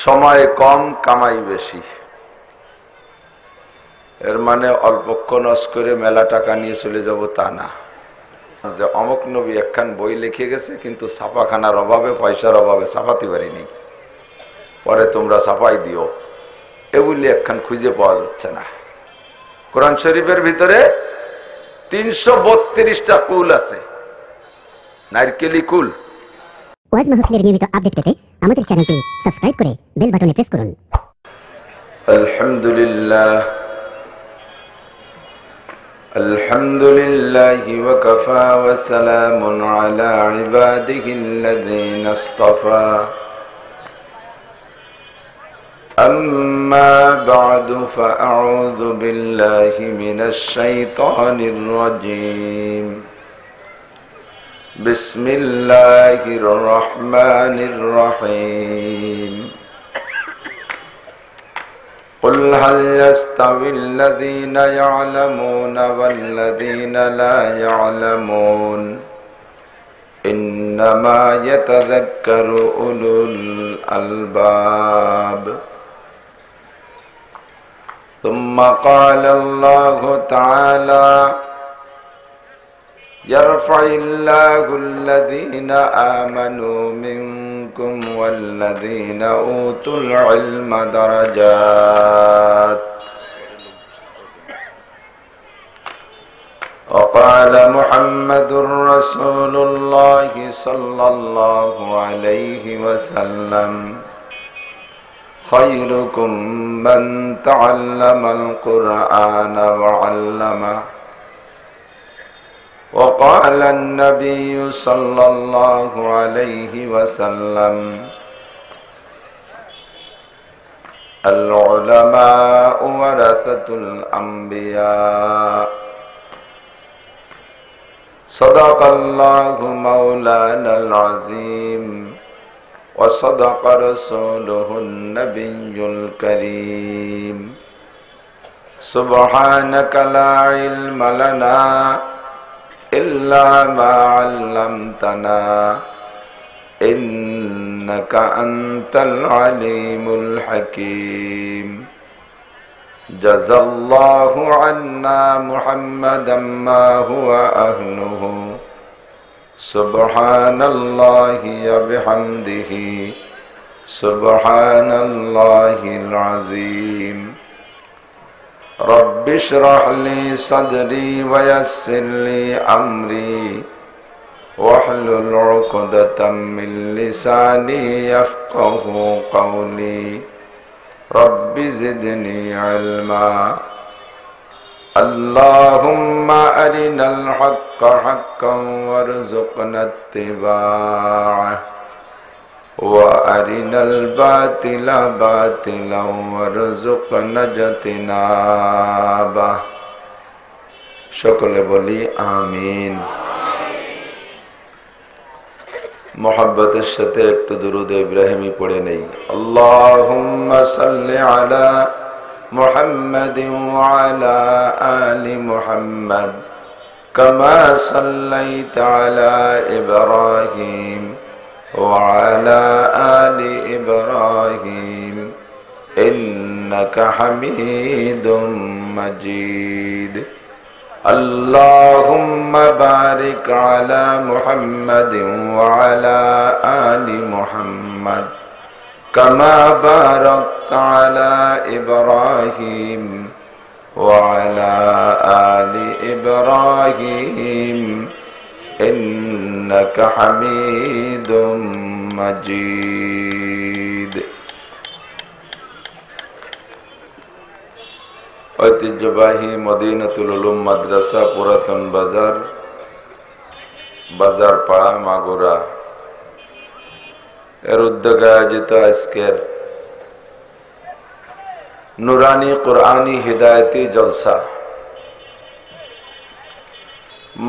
সময় কম কামাই বেশি। এর মানে অল্পক্ষণ করে মেলা টাকা নিয়ে চলে যাব তা না, যে অমুক নবী একখান বই লিখে গেছে কিন্তু ছাপাখানার অভাবে পয়সার অভাবে ছাপাতে পারিনি, পরে তোমরা ছাপাই দিও, এগুলি একখান খুঁজে পাওয়া যাচ্ছে না। কোরআন শরীফের ভিতরে 332টা কুল আছে, নারকেলি কুল। ওয়াজ মাহফিলের নিয়মিত আপডেট পেতে আমাদের চ্যানেলটি সাবস্ক্রাইব করে বেল বাটনে প্রেস করুন। আলহামদুলিল্লাহ আলহামদুলিল্লাহি ওয়া কাফা ওয়া সালামুন আলা ইবাদিহিল্লাযীনা ইসতাফা। أما بعد فأعوذ بالله من الشيطان الرجيم. بسم الله الرحمن الرحيم. قل هل يستوي الذين يعلمون والذين لا يعلمون إنما يتذكر أولو الألباب. ثم قال الله تعالى يرفع الله الذين آمنوا منكم والذين أوتوا العلم درجات. وقال محمد رسول الله صلى الله عليه وسلم خيركم من تعلم القرآن وعلمه. وقال النبي صلى الله عليه وسلم العلماء ورثة الأنبياء. صدق الله مولانا العظيم وصدق رسوله النبي الكريم. سبحانك لا علم لنا إلا ما علمتنا إنك أنت العليم الحكيم. جزى الله عنا محمدا ما هو أهله. سبحان الله وبحمده سبحان الله العظيم. رب اشرح لي صدري ويسر لي أمري واحلل عقدة من لساني يفقه قولي. رب زدني علما. اللهم أرنا الحق حقا وارزقنا اتباعه وأرنا الباطل باطلا وارزقنا اجتنابه. সকলে বলি আমিন। মোহাব্বতের সাথে একটু দুরূদ ইব্রাহিমি পড়ে নেই। আল্লাহুম্মা সাল্লি আলা محمد وعلى آل محمد كما صليت على إبراهيم وعلى آل إبراهيم إنك حميد مجيد. اللهم بارك على محمد وعلى آل محمد كما باركت على إبراهيم وعلى آل إبراهيم إنك حميد مجيد. ঐতিহ্যবাহী মদিনাতুল উলুম মাদ্রাসা পুরাতন বাজার, বাজারপাড়া, মাগুরা এর উদ্যোগে আয়োজিত আজকের নুরানি কুরআনি হিদায়াতি জলসা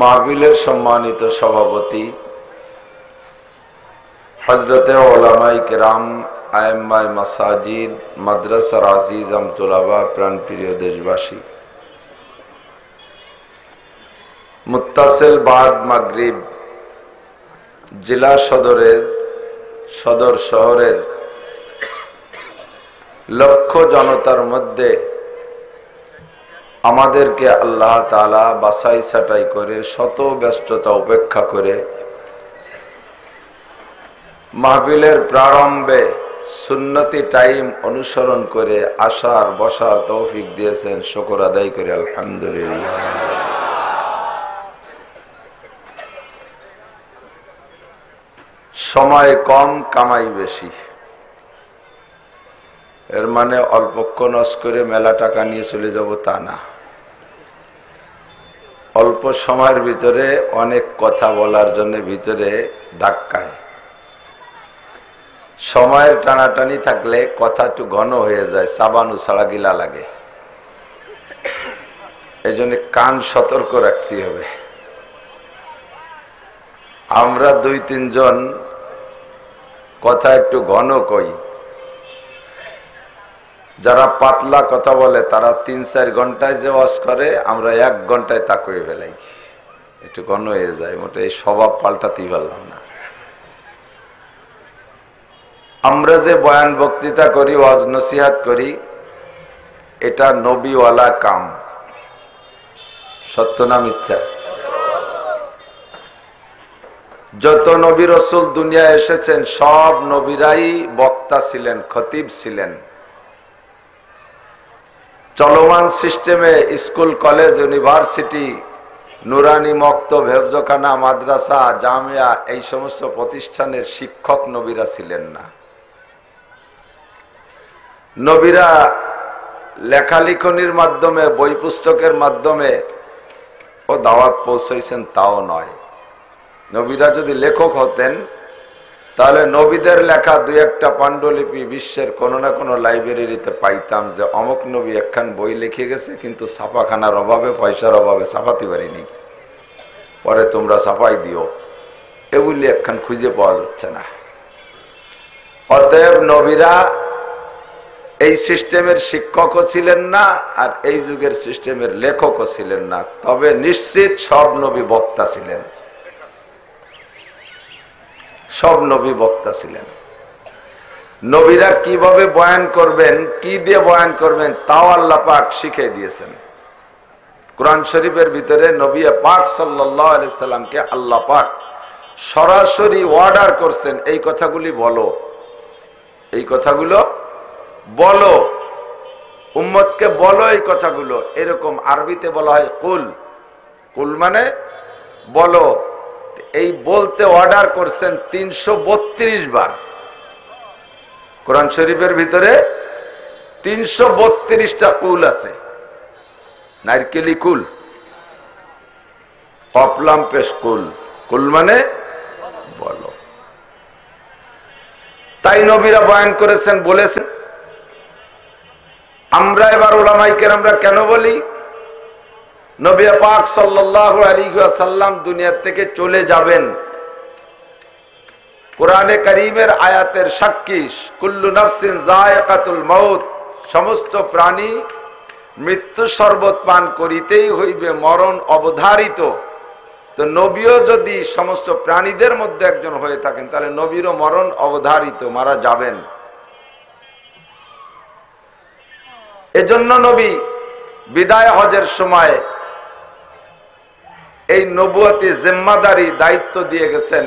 মাহফিলের সম্মানিত সভাপতি হযরতে উলামায়ে কেরাম, আইম্মায়ে মাসাজিদ, মাদ্রাসার আজিজ আমতুলাবা, প্রাণপ্রিয় দেশবাসী, মুত্তাসিল বাদ মাগরিব জেলা সদর শহরের লক্ষ জনতার মধ্যে আমাদেরকে আল্লাহ তাআলা বাছাই ছাঁটাই করে শত ব্যস্ততা উপেক্ষা করে মাহফিলের প্রারম্ভে সুন্নতি টাইম অনুসরণ করে আসার বসার তৌফিক দিয়েছেন। শুকর আদায় করে আলহামদুলিল্লাহ। সময় কম, কামাই বেশি, এর মানে অল্পক্ষণ করে মেলা টাকা নিয়ে চলে যাব তা না। অল্প সময়ের ভিতরে অনেক কথা বলার জন্য ভিতরে ধাক্কায়, সময়ের টানাটানি থাকলে কথা একটু ঘন হয়ে যায়, চাবানো ছাড়া গিলা লাগে। এই জন্য কান সতর্ক রাখতে হবে। আমরা 2-3 জন কথা একটু ঘন কই, যারা পাতলা কথা বলে তারা 3-4 ঘন্টায় যে ওয়াজ করে, আমরা 1 ঘন্টায় তা কয়ে ফেলাই, একটু ঘন হয়ে যায়। মোটে এই স্বভাব পাল্টাতেই পারলাম না। আমরা যে বয়ান বক্তৃতা করি, ওয়াজ নসিহাত করি, এটা নবীওয়ালা কাম। সত্য না মিথ্যা? যত নবী রাসূল দুনিয়ায় এসেছেন সব নবীরাই বক্তা ছিলেন, খতিব ছিলেন। চলমান সিস্টেমে স্কুল, কলেজ, ইউনিভার্সিটি, নুরানি মক্তব, হেফজখানা, মাদ্রাসা, জামিয়া এই সমস্ত প্রতিষ্ঠানের শিক্ষক নবীরা ছিলেন না। নবীরা লেখালেখনির মাধ্যমে, বই পুস্তকের মাধ্যমে ও দাওয়াত পৌঁছাইছেন তাও নয়। নবীরা যদি লেখক হতেন তাহলে নবীদের লেখা 2-1টা পাণ্ডুলিপি বিশ্বের কোনো না কোনো লাইব্রেরিতে পাইতাম যে অমুক নবী একখান বই লিখে গেছে, কিন্তু ছাপাখানার অভাবে, পয়সার অভাবে ছাপাতে পারিনি, পরে তোমরা ছাপাই দিও, এগুলি একখান খুঁজে পাওয়া যাচ্ছে না। অতএব নবীরা এই সিস্টেমের শিক্ষকও ছিলেন না, আর এই যুগের সিস্টেমের লেখকও ছিলেন না। তবে নিশ্চিত সব নবী বক্তা ছিলেন, সব নবী বক্তা ছিলেন। নবীরা কিভাবে বয়ান করবেন, কি দিয়ে বয়ান করবেন, তাও আল্লাহ পাক শিখিয়ে দিয়েছেন। কোরআন শরীফের ভিতরে নবী পাক সাল্লাল্লাহু আলাইহি সাল্লামকে আল্লাহ পাক সরাসরি অর্ডার করছেন, এই কথাগুলি বলো, এই কথাগুলো বলো, উম্মতকে বলো এই কথাগুলো। এরকম আরবিতে বলা হয় কুল, কুল মানে বলো। এই বলতে অর্ডার করছেন 332 বার। কোরআন শরীফের ভিতরে 332টা কুল আছে। নারকেলি কুল, কপলাম পেশ কুল, কুল মানে বলো। তাই নবীরা বয়ান করেছেন, বলেছেন। আমরা এবার উলামায়ে কেরামরা কেন বলি নবী পাক সাল্লাল্লাহু আলাইহি ওয়াসাল্লাম দুনিয়া থেকে চলে যাবেন? কোরআনে কারীমের আয়াতের সাক্ষী, কুল্লু নাফসিন যায়কাতুল মাউত, সমস্ত প্রাণী মৃত্যু শরবত পান করিতেই হইবে, মরণ অবধারিত। তো নবীও যদি সমস্ত প্রাণীদের মধ্যে একজন হয়ে থাকেন, তাহলে নবীরও মরণ অবধারিত, মারা যাবেন। এজন্য নবী বিদায় হজের সময় এই নবুয়তি জিম্মাদারি দায়িত্ব দিয়ে গেছেন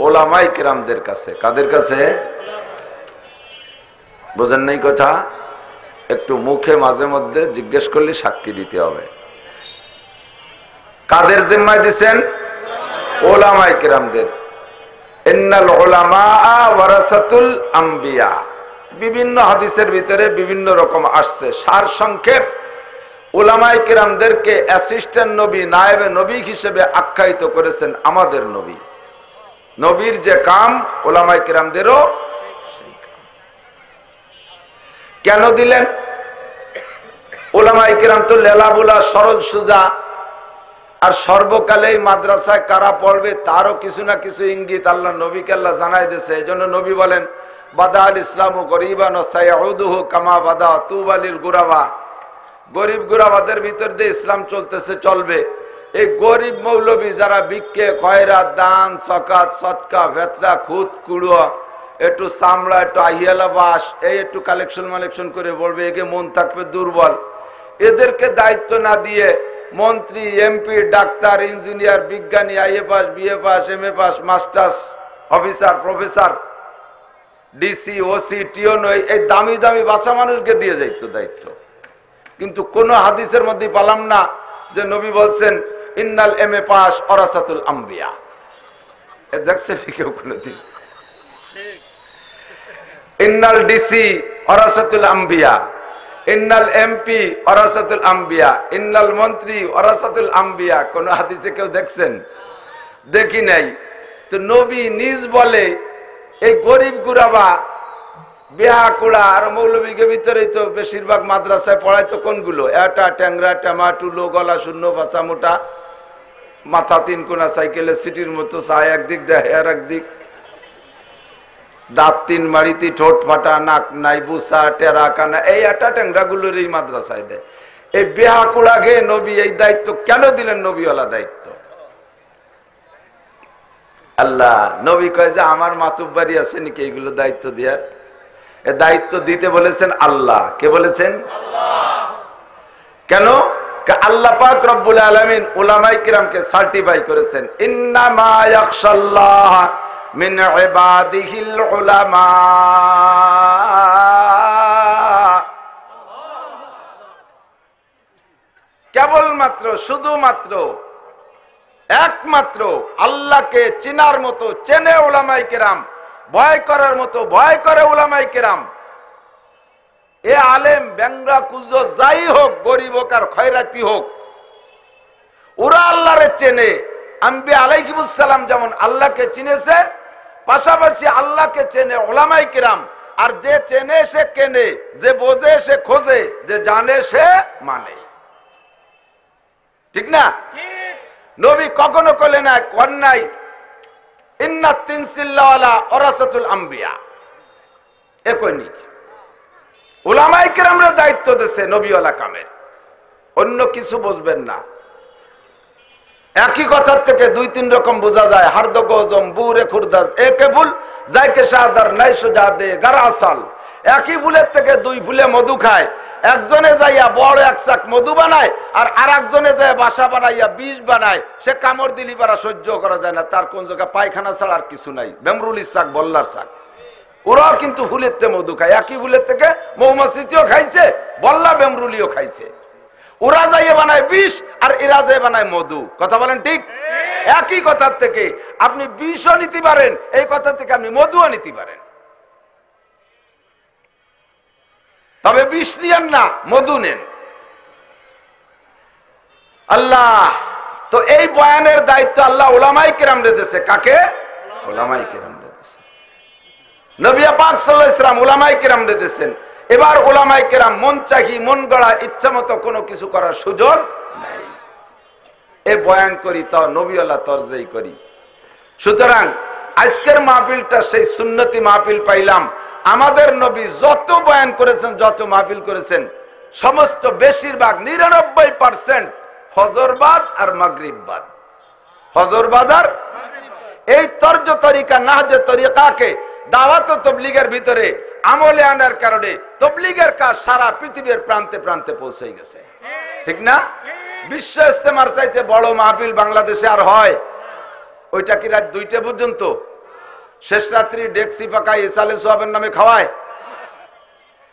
ওলামায়ে কেরামদের কাছে। কাদের কাছে? বুঝেন নাই কথা? একটু মুখে মাঝে মধ্যে জিজ্ঞেস করলে সাক্ষী দিতে হবে। কাদের জিম্মায় দিছেন? ওলামায়ে কেরামদের। ইন্নাল উলামা ওয়ারাসাতুল আম্বিয়া, বিভিন্ন হাদিসের ভিতরে বিভিন্ন রকম আসছে। সার সংক্ষেপ, উলামায়ে কেরামদেরকে অ্যাসিস্ট্যান্ট নবী, নায়েবে নবী হিসেবে আখ্যায়িত করেছেন আমাদের নবী। নবীর যে কাম উলামায়ে কেরামদেরও সেই কাম। কেন দিলেন? উলামায়ে কেরাম তো লেলাবুলা, সরল সুজা, আর সর্বকালেই মাদ্রাসায় কারা পড়বে তারও কিছু না কিছু ইঙ্গিত আল্লাহ নবীকে আল্লাহ জানাই দিয়েছে। এই জন্য নবী বলেন, বাদা আল ইসলামু গরিবান সায়াউদুহু কামা বাদা তুবালিল গুরাবা। গরিব গুরাবাদের ভিতর দিয়ে ইসলাম চলতেছে, চলবে। এই গরিব মৌলবী যারা ভিক্ষে, খয়রাত, দান, সকাত, সদকা, ভেতরা, খুদ, কুড়ো, একটু চামড়া, একটু আহিয়ালা বাস, এই একটু কালেকশন করে বলবে, একে মন থাকবে দুর্বল। এদেরকে দায়িত্ব না দিয়ে মন্ত্রী, এমপি, ডাক্তার, ইঞ্জিনিয়ার, বিজ্ঞানী, IA pass, BA pass, MA pass, masters, officer, professor, DC, OC, টিওন, এই দামি দামি বাসা মানুষকে দিয়ে যাইত দায়িত্ব। কিন্তু কোন হাদিসের মধ্যে পালাম না যে নবী বলছেন ইন্নাল এমএ পাস ওরাসাতুল আম্বিয়া। দেখছেন কেউ কোনদিন? ইন্নাল ডিসি ওরাসাতুল আম্বিয়া, ইন্নাল এমপি ওরাসাতুল আম্বিয়া, ইন্নাল মন্ত্রী ওরাসাতুল আম্বিয়া, কোন হাদিসে কেউ দেখছেন? দেখি নাই। তো নবী নিজ বলে এই গরিব গুরাবা, বেহা কুড়া আর মৌলবীকে ভিতরেই তো বেশিরভাগ মাদ্রাসায় পড়ায় তো কোনগুলো? এটা ট্যাংরা, ট্যামাটুলো, গলা শূন্য, ভাষা মোটা, মাথা তিন কোনা, সাইকেলের সিটির মতো, চায় একদিক, দেয় আর একদিক, দাঁত তিন মাড়িতি, ঠোঁট ফাটা, নাক নাই, বুসা, টেরা, কানা, এই একটা ট্যাংরা গুলোর এই মাদ্রাসায় দেয়। এই বেহা কুড়া ঘে নবী এই দায়িত্ব কেন দিলেন? নবীওয়ালা দায়িত্ব। আল্লাহ নবী কয় যে আমার মাতুব্বারি আছে নাকি এইগুলো দায়িত্ব দেওয়ার? এ দায়িত্ব দিতে বলেছেন আল্লাহ। কে বলেছেন? কেন? আল্লাহ পাক রব্বুল আলামিন উলামায়ে কিরামকে সার্টিফাই করেছেন, ইন্নামা ইয়াখশাল্লাহ মিন ইবাদিহিল উলামা। কেবলমাত্র, শুধুমাত্র, একমাত্র আল্লাহকে চেনার মতো চেনে উলামায়ে কিরাম, ভয় করার মতো ভয় করে উলামায়ে কিরাম। এ আলেম ব্যাংরা কুজো যাই হোক, গরিব হোক আর খয়রাতি হোক, ওরা আল্লাহরে চেনে। আম্বিয়া আলাইহিমুস সালাম যেমন আল্লাহকে চিনেছে, পাশাপাশি আল্লাহকে চেনে উলামায়ে কিরাম। আর যে চেনে সে কেনে, যে বোঝে সে খোঁজে, যে জানে সে মানে। ঠিক না? নবী কখনো কলে না কন্যাই ইন্না তিনসিল্লাওয়ালা ওরাসাতুল আম্বিয়া, এ কইনি। উলামায়ে কিরামরা দায়িত্ব দিয়েছে নবীওয়ালা কামের, অন্য কিছু বুঝবেন না। একই কথার থেকে দুই তিন রকম বোঝা যায়। হার্দ গজম বুরে খুরদাস একে ভুল যাইকে সাদার নাই সুজা দে গারাসাল। একই ফুলের থেকে দুই ফুলে মধু খায়। একজনে যাইয়া বড় এক চাক মধু বানায়, আর আরেকজনে যায় বাসা বানাইয়া বিষ বানায়। সে কামড় দিলি পারা সহ্য করা যায় না, তার কোন জায়গায় পায়খানা ছাড়া আর কিছু নাই। বেমরুলির শাক, বল্লার শাক, ওরাও কিন্তু ফুলের থেকে মধু খায়। একই ফুলের থেকে মৌমাছিও খাইছে, বল্লা বেমরুলিও খাইছে। ওরা যাইয়ে বানায় বিষ আর এরা যাই বানায় মধু। কথা বলেন ঠিক? একই কথার থেকে আপনি বিষও নিতে পারেন, এই কথা থেকে আপনি মধুও নিতে পারেন। তবে বিষ নিয়েন না, মধু নেন। আল্লাহ তো এই বয়ানের দায়িত্ব আল্লাহ উলামায়ে কিরামরে দিয়েছে। কাকে? উলামায়ে কিরামরে দিয়েছে। নবী পাক সাল্লাল্লাহু আলাইহি ওয়াসাল্লাম উলামায়ে কিরামরে দিয়েছেন। এবার উলামায়ে কিরাম মন চাহি, মন গড়া, ইচ্ছা মতো কোনো কিছু করার সুযোগ নাই। এ বয়ান করি তো নবীওয়ালা তরজেই করি। সুতরাং আজকের মাহফিলটা সেই সুন্নতি মাহফিল পাইলাম। আমাদের নবী যত বয়ান করেছেন, যত মাহফিল করেছেন, সমস্ত বেশিরভাগ 99% ফজরবাদ আর মাগরিববাদ। ফজরবাদ আর এই তর্জ তরিকা, নাহজে তরিকাকে দাওয়াত ও তবলিগের ভিতরে আমলে আনার কারণে তবলিগের কাজ সারা পৃথিবীর প্রান্তে প্রান্তে পৌঁছে গেছে। ঠিক না? বিশ্ব ইস্তেমার চাইতে বড় মাহফিল বাংলাদেশে আর হয়? ওইটা কি রাত 2টা পর্যন্ত? শেষ রাত্রি ডেক্সি পাকায় ইসালে সোয়াবের নামে খাওয়ায়।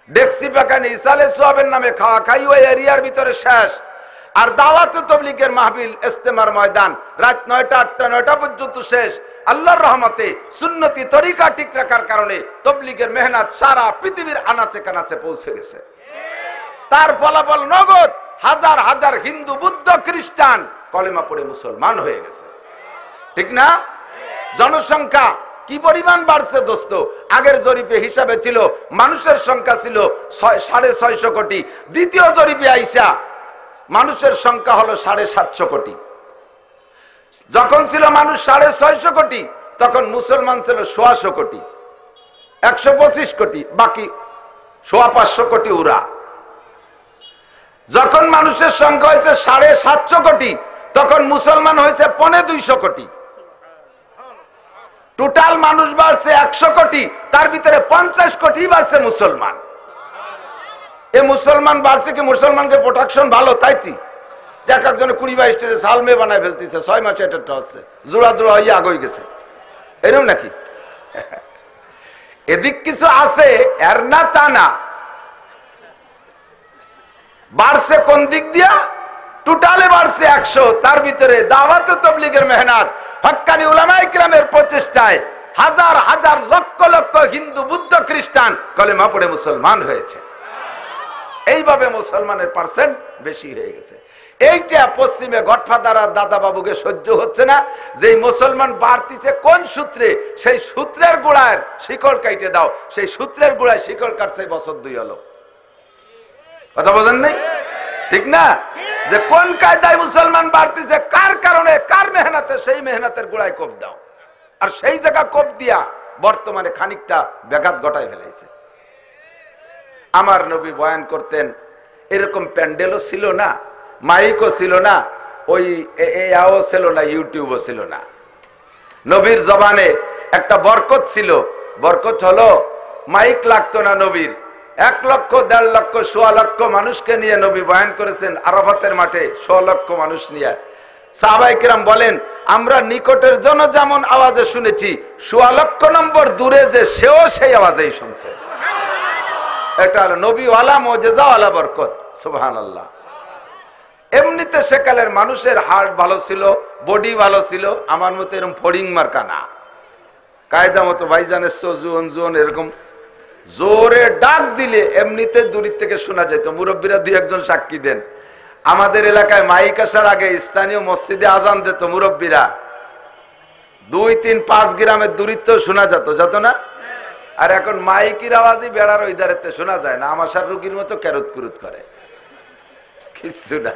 ডেক্সি পাকায় ইসালে সোয়াবের নামে খাওয়া খাই ওই এরিয়ার ভিতরে শেষ। আর দাওয়াত তবলিগের মাহফিল ইস্তেমার ময়দান রাত 9টা 8টা 9টা পর্যন্ত শেষ। আল্লাহর রহমতে সুন্নতি তরিকা ঠিক রাখার কারণে তবলিগের মেহনত সারা পৃথিবীর আনাচে কানাচে পৌঁছে গেছে। তার ফলাফল নগদ হাজার হাজার হিন্দু, বুদ্ধ, খ্রিস্টান কলেমা পড়ে মুসলমান হয়ে গেছে। ঠিক না? জনসংখ্যা কি পরিমাণ বাড়ছে দোস্ত? আগের জরিপে হিসাবে ছিল মানুষের সংখ্যা ছিল 650 কোটি। দ্বিতীয় জরিপে আইসা মানুষের সংখ্যা হলো 750 কোটি। যখন ছিল মানুষ 650 কোটি, তখন মুসলমান ছিল 125 কোটি, 125 কোটি, বাকি 525 কোটি উরা। যখন মানুষের সংখ্যা হয়েছে 750 কোটি, তখন মুসলমান হয়েছে 250 কোটি। টোটাল মানুষ বাড়ছে 100 কোটি, তার ভিতরে 50 কোটি বাড়ছে মুসলমান। এই মুসলমান বাড়ছে কি মুসলমানকে প্রোটেকশন ভালো তাইতি দেখ একজনে 20-22 সালমে বানায় ফেলতেছে, 6 মাসে এটা হচ্ছে জোড়া জোড়া হয়ে আগই গেছে, এরকম নাকি? এদিক কিছু আছে এর না তা না, বাড়ছে কোন দিক দিয়া? টোটালে বাড়ছে 100, তার ভিতরে দাওয়াত ও তাবলীগের মেহনত, হক্কানি উলামায়ে কিরামের প্রচেষ্টায় হাজার হাজার লক্ষ লক্ষ হিন্দু বৌদ্ধ খ্রিস্টান কলেমা পড়ে মুসলমান হয়েছে। এইভাবে মুসলমানের পার্সেন্ট বেশি হয়ে গেছে। এইটা পশ্চিমে গডফাদার আর দাদা বাবুকে সহ্য হচ্ছে না যে মুসলমান বাড়তিছে কোন সূত্রে, সেই সূত্রের গোড়ায় শিকড় কাটে দাও। সেই সূত্রের গোড়ায় শিকড় কাটছে বছর 2 হলো। কথা বোঝেন নাই? ঠিক না? যে কোন কায়দায় মুসলমান বাড়তিছে, কার কারণে, কার মেহনতে, সেই মেহনতের গোড়ায় কোপ দাও। আর সেই জায়গা কোপ দিয়া বর্তমানে খানিকটা ব্যাঘাত ঘটায় ফেলেছে। আমার নবী বয়ান করতেন, এরকম প্যান্ডেলও ছিল না, মাইকও ছিল না, ওই এও ছিল না, ইউটিউবও ছিল না। নবীর জবানে একটা বরকত ছিল। বরকত হলো মাইক লাগতো না নবীর। 1 লক্ষ 1.5 লক্ষ 1.25 লক্ষ মানুষকে নিয়ে নবী বয়ান করেছেন আরাফাতের মাঠে, 100 লক্ষ মানুষ নিয়ে। সাহাবায়ে কেরাম বলেন, আমরা নিকটের জন যেমন আওয়াজে শুনেছি, 1.25 লক্ষ নম্বর দূরে যে সেও সেই আওয়াজেই শুনছে। এটা হলো নবীওয়ালা মুজিজাওয়ালা বরকত। সুবহানাল্লাহ। এমনিতে সেকালের মানুষের হার্ট ভালো ছিল, বডি ভালো ছিল, আমার মতো এরকম ফড়িং মার্কা না, কায়দা মতো ভাইজানের জোন এরকম জোরে ডাক দিলে এমনিতে দূরের থেকে শোনা যেত। মুরব্বীরা 2-1 সাক্ষী দেন, আমাদের এলাকায় মাইক আসার আগে স্থানীয় মসজিদে আজান দিত মুরব্বীরা, 2-3-5 গ্রামের দূরত্ব শোনা যেত না? আর এখন মাইকের আওয়াজই বেড়ার ওই ধারেতে শোনা যায় না, আমাশার রুগীর মতো ক্যারুত কুরুত করে, কিছু না।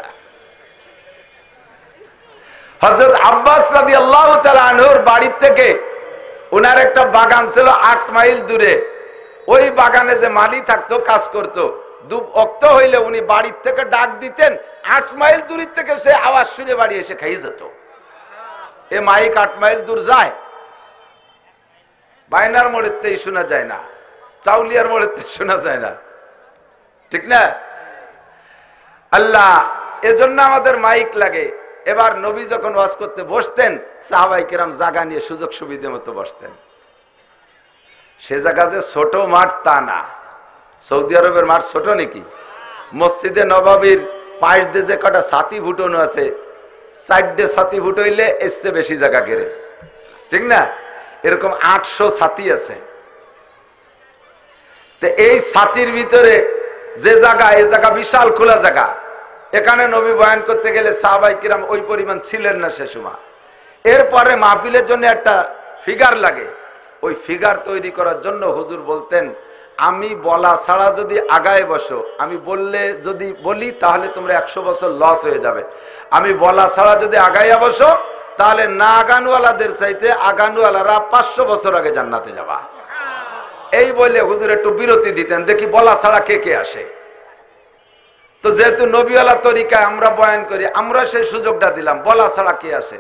হযরত আব্বাস রাদিয়াল্লাহু তাআলা আনহুর বাড়ি থেকে ওনার একটা বাগান ছিল 8 মাইল দূরে। ওই বাগানে যে মালি থাকতো, কাজ করতো, দুঃখ হইলে উনি বাড়ির থেকে ডাক দিতেন, 8 মাইল দূরের থেকে সে আওয়াজ শুনে বাড়ি এসে খাইয়ে যেত। এ মাইক 8 মাইল দূর যায়? বাইনার মোড়েতেই শোনা যায় না, চাউলিয়ার মোড়েতে শোনা যায় না, ঠিক না? আল্লাহ, এজন্য আমাদের মাইক লাগে। এবার নবী যখন ওয়াজ করতে বসতেন, সাহাবায়ে কেরাম জায়গা নিয়ে সুযোগ সুবিধা মতো বসতেন। সে জায়গা যে ছোট মাঠ তা না, সৌদি আরবের মাঠ ছোট নাকি? মসজিদে নববীর পাশ দিয়ে যে কটা ছাতি ফুটানো আছে, 4 দিয়ে ছাতি ফুটাইলে এর চেয়ে বেশি জায়গা ঘেরে, ঠিক না? এরকম 800 ছাতি আছে। তো এই ছাতির ভিতরে যে জায়গা, এই জায়গা বিশাল খোলা জায়গা। এখানে নবী বয়ান করতে গেলে সাহাবায়ে কিরাম ওই পরিমাণ ছিলেন না সে সময়। এরপরে মাহফিলের জন্য একটা ফিগার লাগে, ওই ফিগার তৈরি করার জন্য হুজুর বলতেন, আমি বলা ছাড়া যদি আগায় বসো, আমি বললে যদি বলি তাহলে তোমরা 100 বছর লস হয়ে যাবে। আমি বলা ছাড়া যদি আগাইয়া বসো তাহলে না আগানুওয়ালাদের চাইতে আগানুওয়ালারা 500 বছর আগে জান্নাতে যাবা। এই বলে হুজুর একটু বিরতি দিতেন, দেখি বলা ছাড়া কে কে আসে। তো যেহেতু নবীওয়ালা তরিকায় আমরা বয়ান করি, আমরা সেই সুযোগটা দিলাম, বলা ছাড়া কে আসে?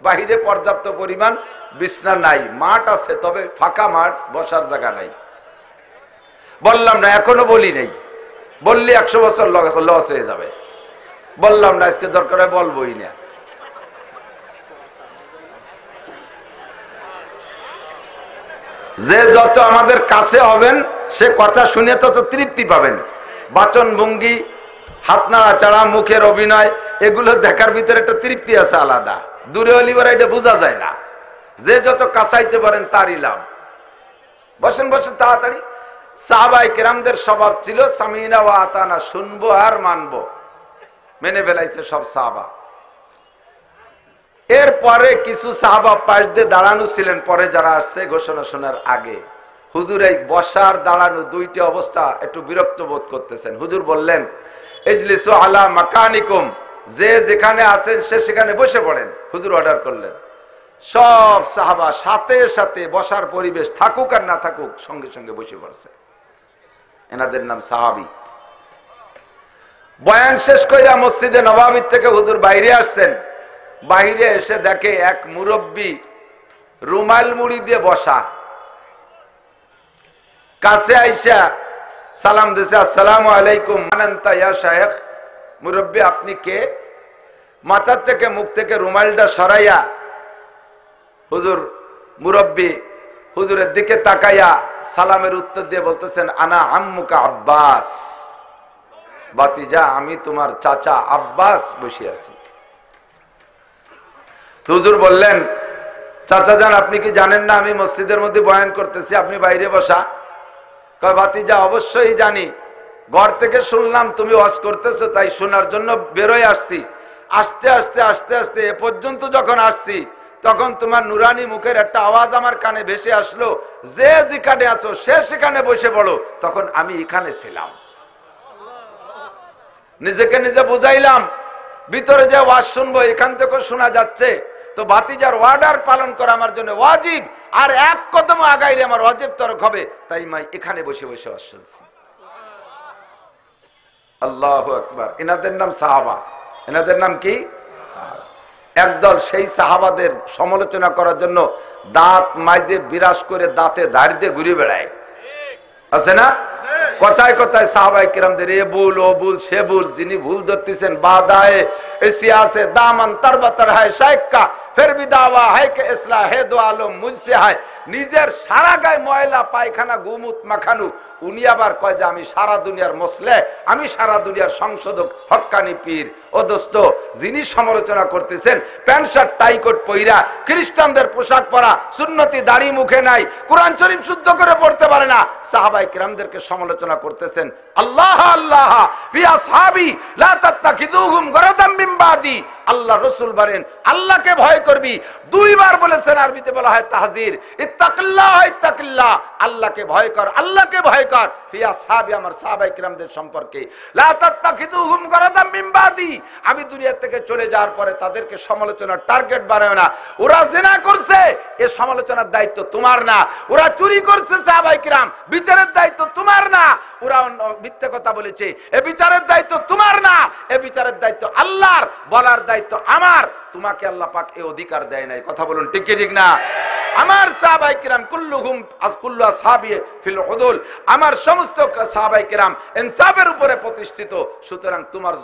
বাহিরে পর্যাপ্ত পরিমাণ বিছনা নাই, মাঠ আছে, তবে ফাঁকা মাঠ, বসার জায়গা নাই। বললাম না, এখনো বলি নাই, বললে 100 বছর লস হয়ে যাবে। বললাম না, আজকে দরকার হয় বলবোই না। যে যত আমাদের কাছে হবেন, সে কথা শুনে তত তৃপ্তি পাবেন। বাচন ভঙ্গি, হাত নাড়াচাড়া, মুখের অভিনয়, এগুলো দেখার ভিতরে একটা তৃপ্তি আছে আলাদা। দূরে হলিবার এটা বোঝা যায় না। যে যত কাছাইতে পারেন তারই লাভ। বসেন বসেন তাড়াতাড়ি। সাহাবায়ে কেরামদের স্বভাব ছিল সামিনা ওয়া আতানা, শুনবো আর মানবো, মেনে ফেলাইছে সব সাহাবা। এরপরে কিছু সাহাবা পাশ দিয়ে দাঁড়ানো ছিলেন, পরে যারা আসছে ঘোষণা শোনার আগে। হুজুর এই বসার দাঁড়ানো দুইটা অবস্থা একটু বিরক্ত বোধ করতেছেন। হুজুর বললেন, ইজলিসু আলা মাকানিকুম, যে যেখানে আছেন সে সেখানে বসে পড়েন। হুজুর অর্ডার করলেন। সব সাহাবা সাথে সাথে বসার পরিবেশ থাকুক আর না থাকুক সঙ্গে সঙ্গে বসে পড়ছে। এনাদের নাম সাহাবী। বয়ান শেষ কইরা মসজিদে নববী থেকে হুজুর বাইরে আসছেন। বাইরে এসে দেখে এক মুরব্বী রুমাল মুড়ি দিয়ে বসা, কাছে আইসা সালাম দিছে, আসসালামু আলাইকুম আনতা ইয়া শাইখ, মুরব্বী আপনি কে? মাথার থেকে মুখ থেকে রুমালটা সরাইয়া হুজুর মুরব্বী হুজুরের দিকে তাকাইয়া সালামের উত্তর দিয়ে বলতেছেন, আনা আম্মুকা আব্বাস, বাতিজা আমি তোমার চাচা আব্বাস বসে আছি। হুজুর বললেন, চাচা যান আপনি কি জানেন না আমি মসজিদের মধ্যে বয়ান করতেছি, আপনি বাইরে বসা? কয় বাতিজা অবশ্যই জানি, ঘর থেকে শুনলাম তুমি ওয়াজ করতেছো, তাই শোনার জন্য বেরোয় আসছি। আস্তে আস্তে আস্তে আস্তে এ পর্যন্ত যখন আসছি তখন তোমার নুরানি মুখের একটা আওয়াজ আমার কানে ভেসে আসলো, যে যেখানে আছো সে সেখানে বসে পড়ো। তখন আমি এখানে ছিলাম, নিজেকে নিজে বুঝাইলাম ভিতরে যে ওয়াজ শুনবো এখান থেকে শোনা যাচ্ছে, তো ভাতিজার ওয়ার্ডার পালন করা আমার জন্য ওয়াজিব, আর এক কদম আগাইলে আমার ওয়াজিব তরক হবে, তাই মাই এখানে বসে বসে ওয়াজ শুনছি। আল্লাহু আকবার। এনাদের নাম সাহাবা। এনাদের নাম কি? একদল সেই সাহাবাদের সমালোচনা করার জন্য দাঁত মাইজে বিরাজ করে দাঁতে ধার দিয়ে ঘুরে বেড়ায়, আছে না? কথায় কথায় সাহাবায়ে কিরামদের এ ভুল ও ভুল সে ভুল, যিনি ভুল ধরতেছেন বাদায়ে এসিয়া সে দামন তরবতর হয় শাইকা ফির भी दावा है कि इस्लाह है दो आलम मुझसे है। নিজের সারা গায়ে ময়লা পায়খানা গুমুত মাখানু, উনি আবার কয় যে আমি সারা দুনিয়ার মসলে, আমি সারা দুনিয়ার সংশোধক হক্কানি পীর। ও দোস্ত, যিনি সমালোচনা করতেছেন প্যান্ট শার্ট টাই কোট পইরা, খ্রিস্টানদের পোশাক পরা, সুন্নতি দাড়ি মুখে নাই, কোরআন শরীফ শুদ্ধ করে পড়তে পারে না, সাহাবায়ে কিরামদেরকে সমালোচনা করতেছেন। আল্লাহ আল্লাহ ফি আসহাবি লা তাত্তাকিদুহুম গরাদাম মিন বাদি। আল্লাহ রাসূল বলেন আল্লাহকে ভয় করবি, দুইবার বলেছেন, আরবিতে বলা হয় তাহজির, ইত্তাকিল্লাহ ইত্তাকিল্লাহ, আল্লাহকে ভয় কর, আল্লাহকে ভয় কর। ফি আসহাবি, আমার সাহাবায়ে কিরামদের সম্পর্কে, লা তাত্তাকিদুহুম গরাদাম মিন বাদি, আমি দুনিয়া থেকে চলে যাওয়ার পরে তাদেরকে সমালোচনার টার্গেট বানায় না। ওরা জিনা করছে, এই সমালোচনার দায়িত্ব তোমার না। ওরা চুরি করছে, সাহাবায়ে কিরাম, বিচারের দায়িত্ব তোমার না। ওরা মিথ্যা কথা বলেছে, এই বিচারের দায়িত্ব তোমার না, এই বিচারের দায়িত্ব আল্লাহর, বলার দায়িত্ব আমার। তোমাকে আল্লাহ পাক এই অধিকার দেয় নাই। কথা বলুন ঠিক কি ঠিক না? আমার সাহাবায়ে কিরাম কুল্লুহুম কুল্লু আসহাবি ফিল উদুল, আমার সমস্ত সাহাবায়ে কিরাম ইনসাফের উপরে প্রতিষ্ঠিত। সুতরাং তোমার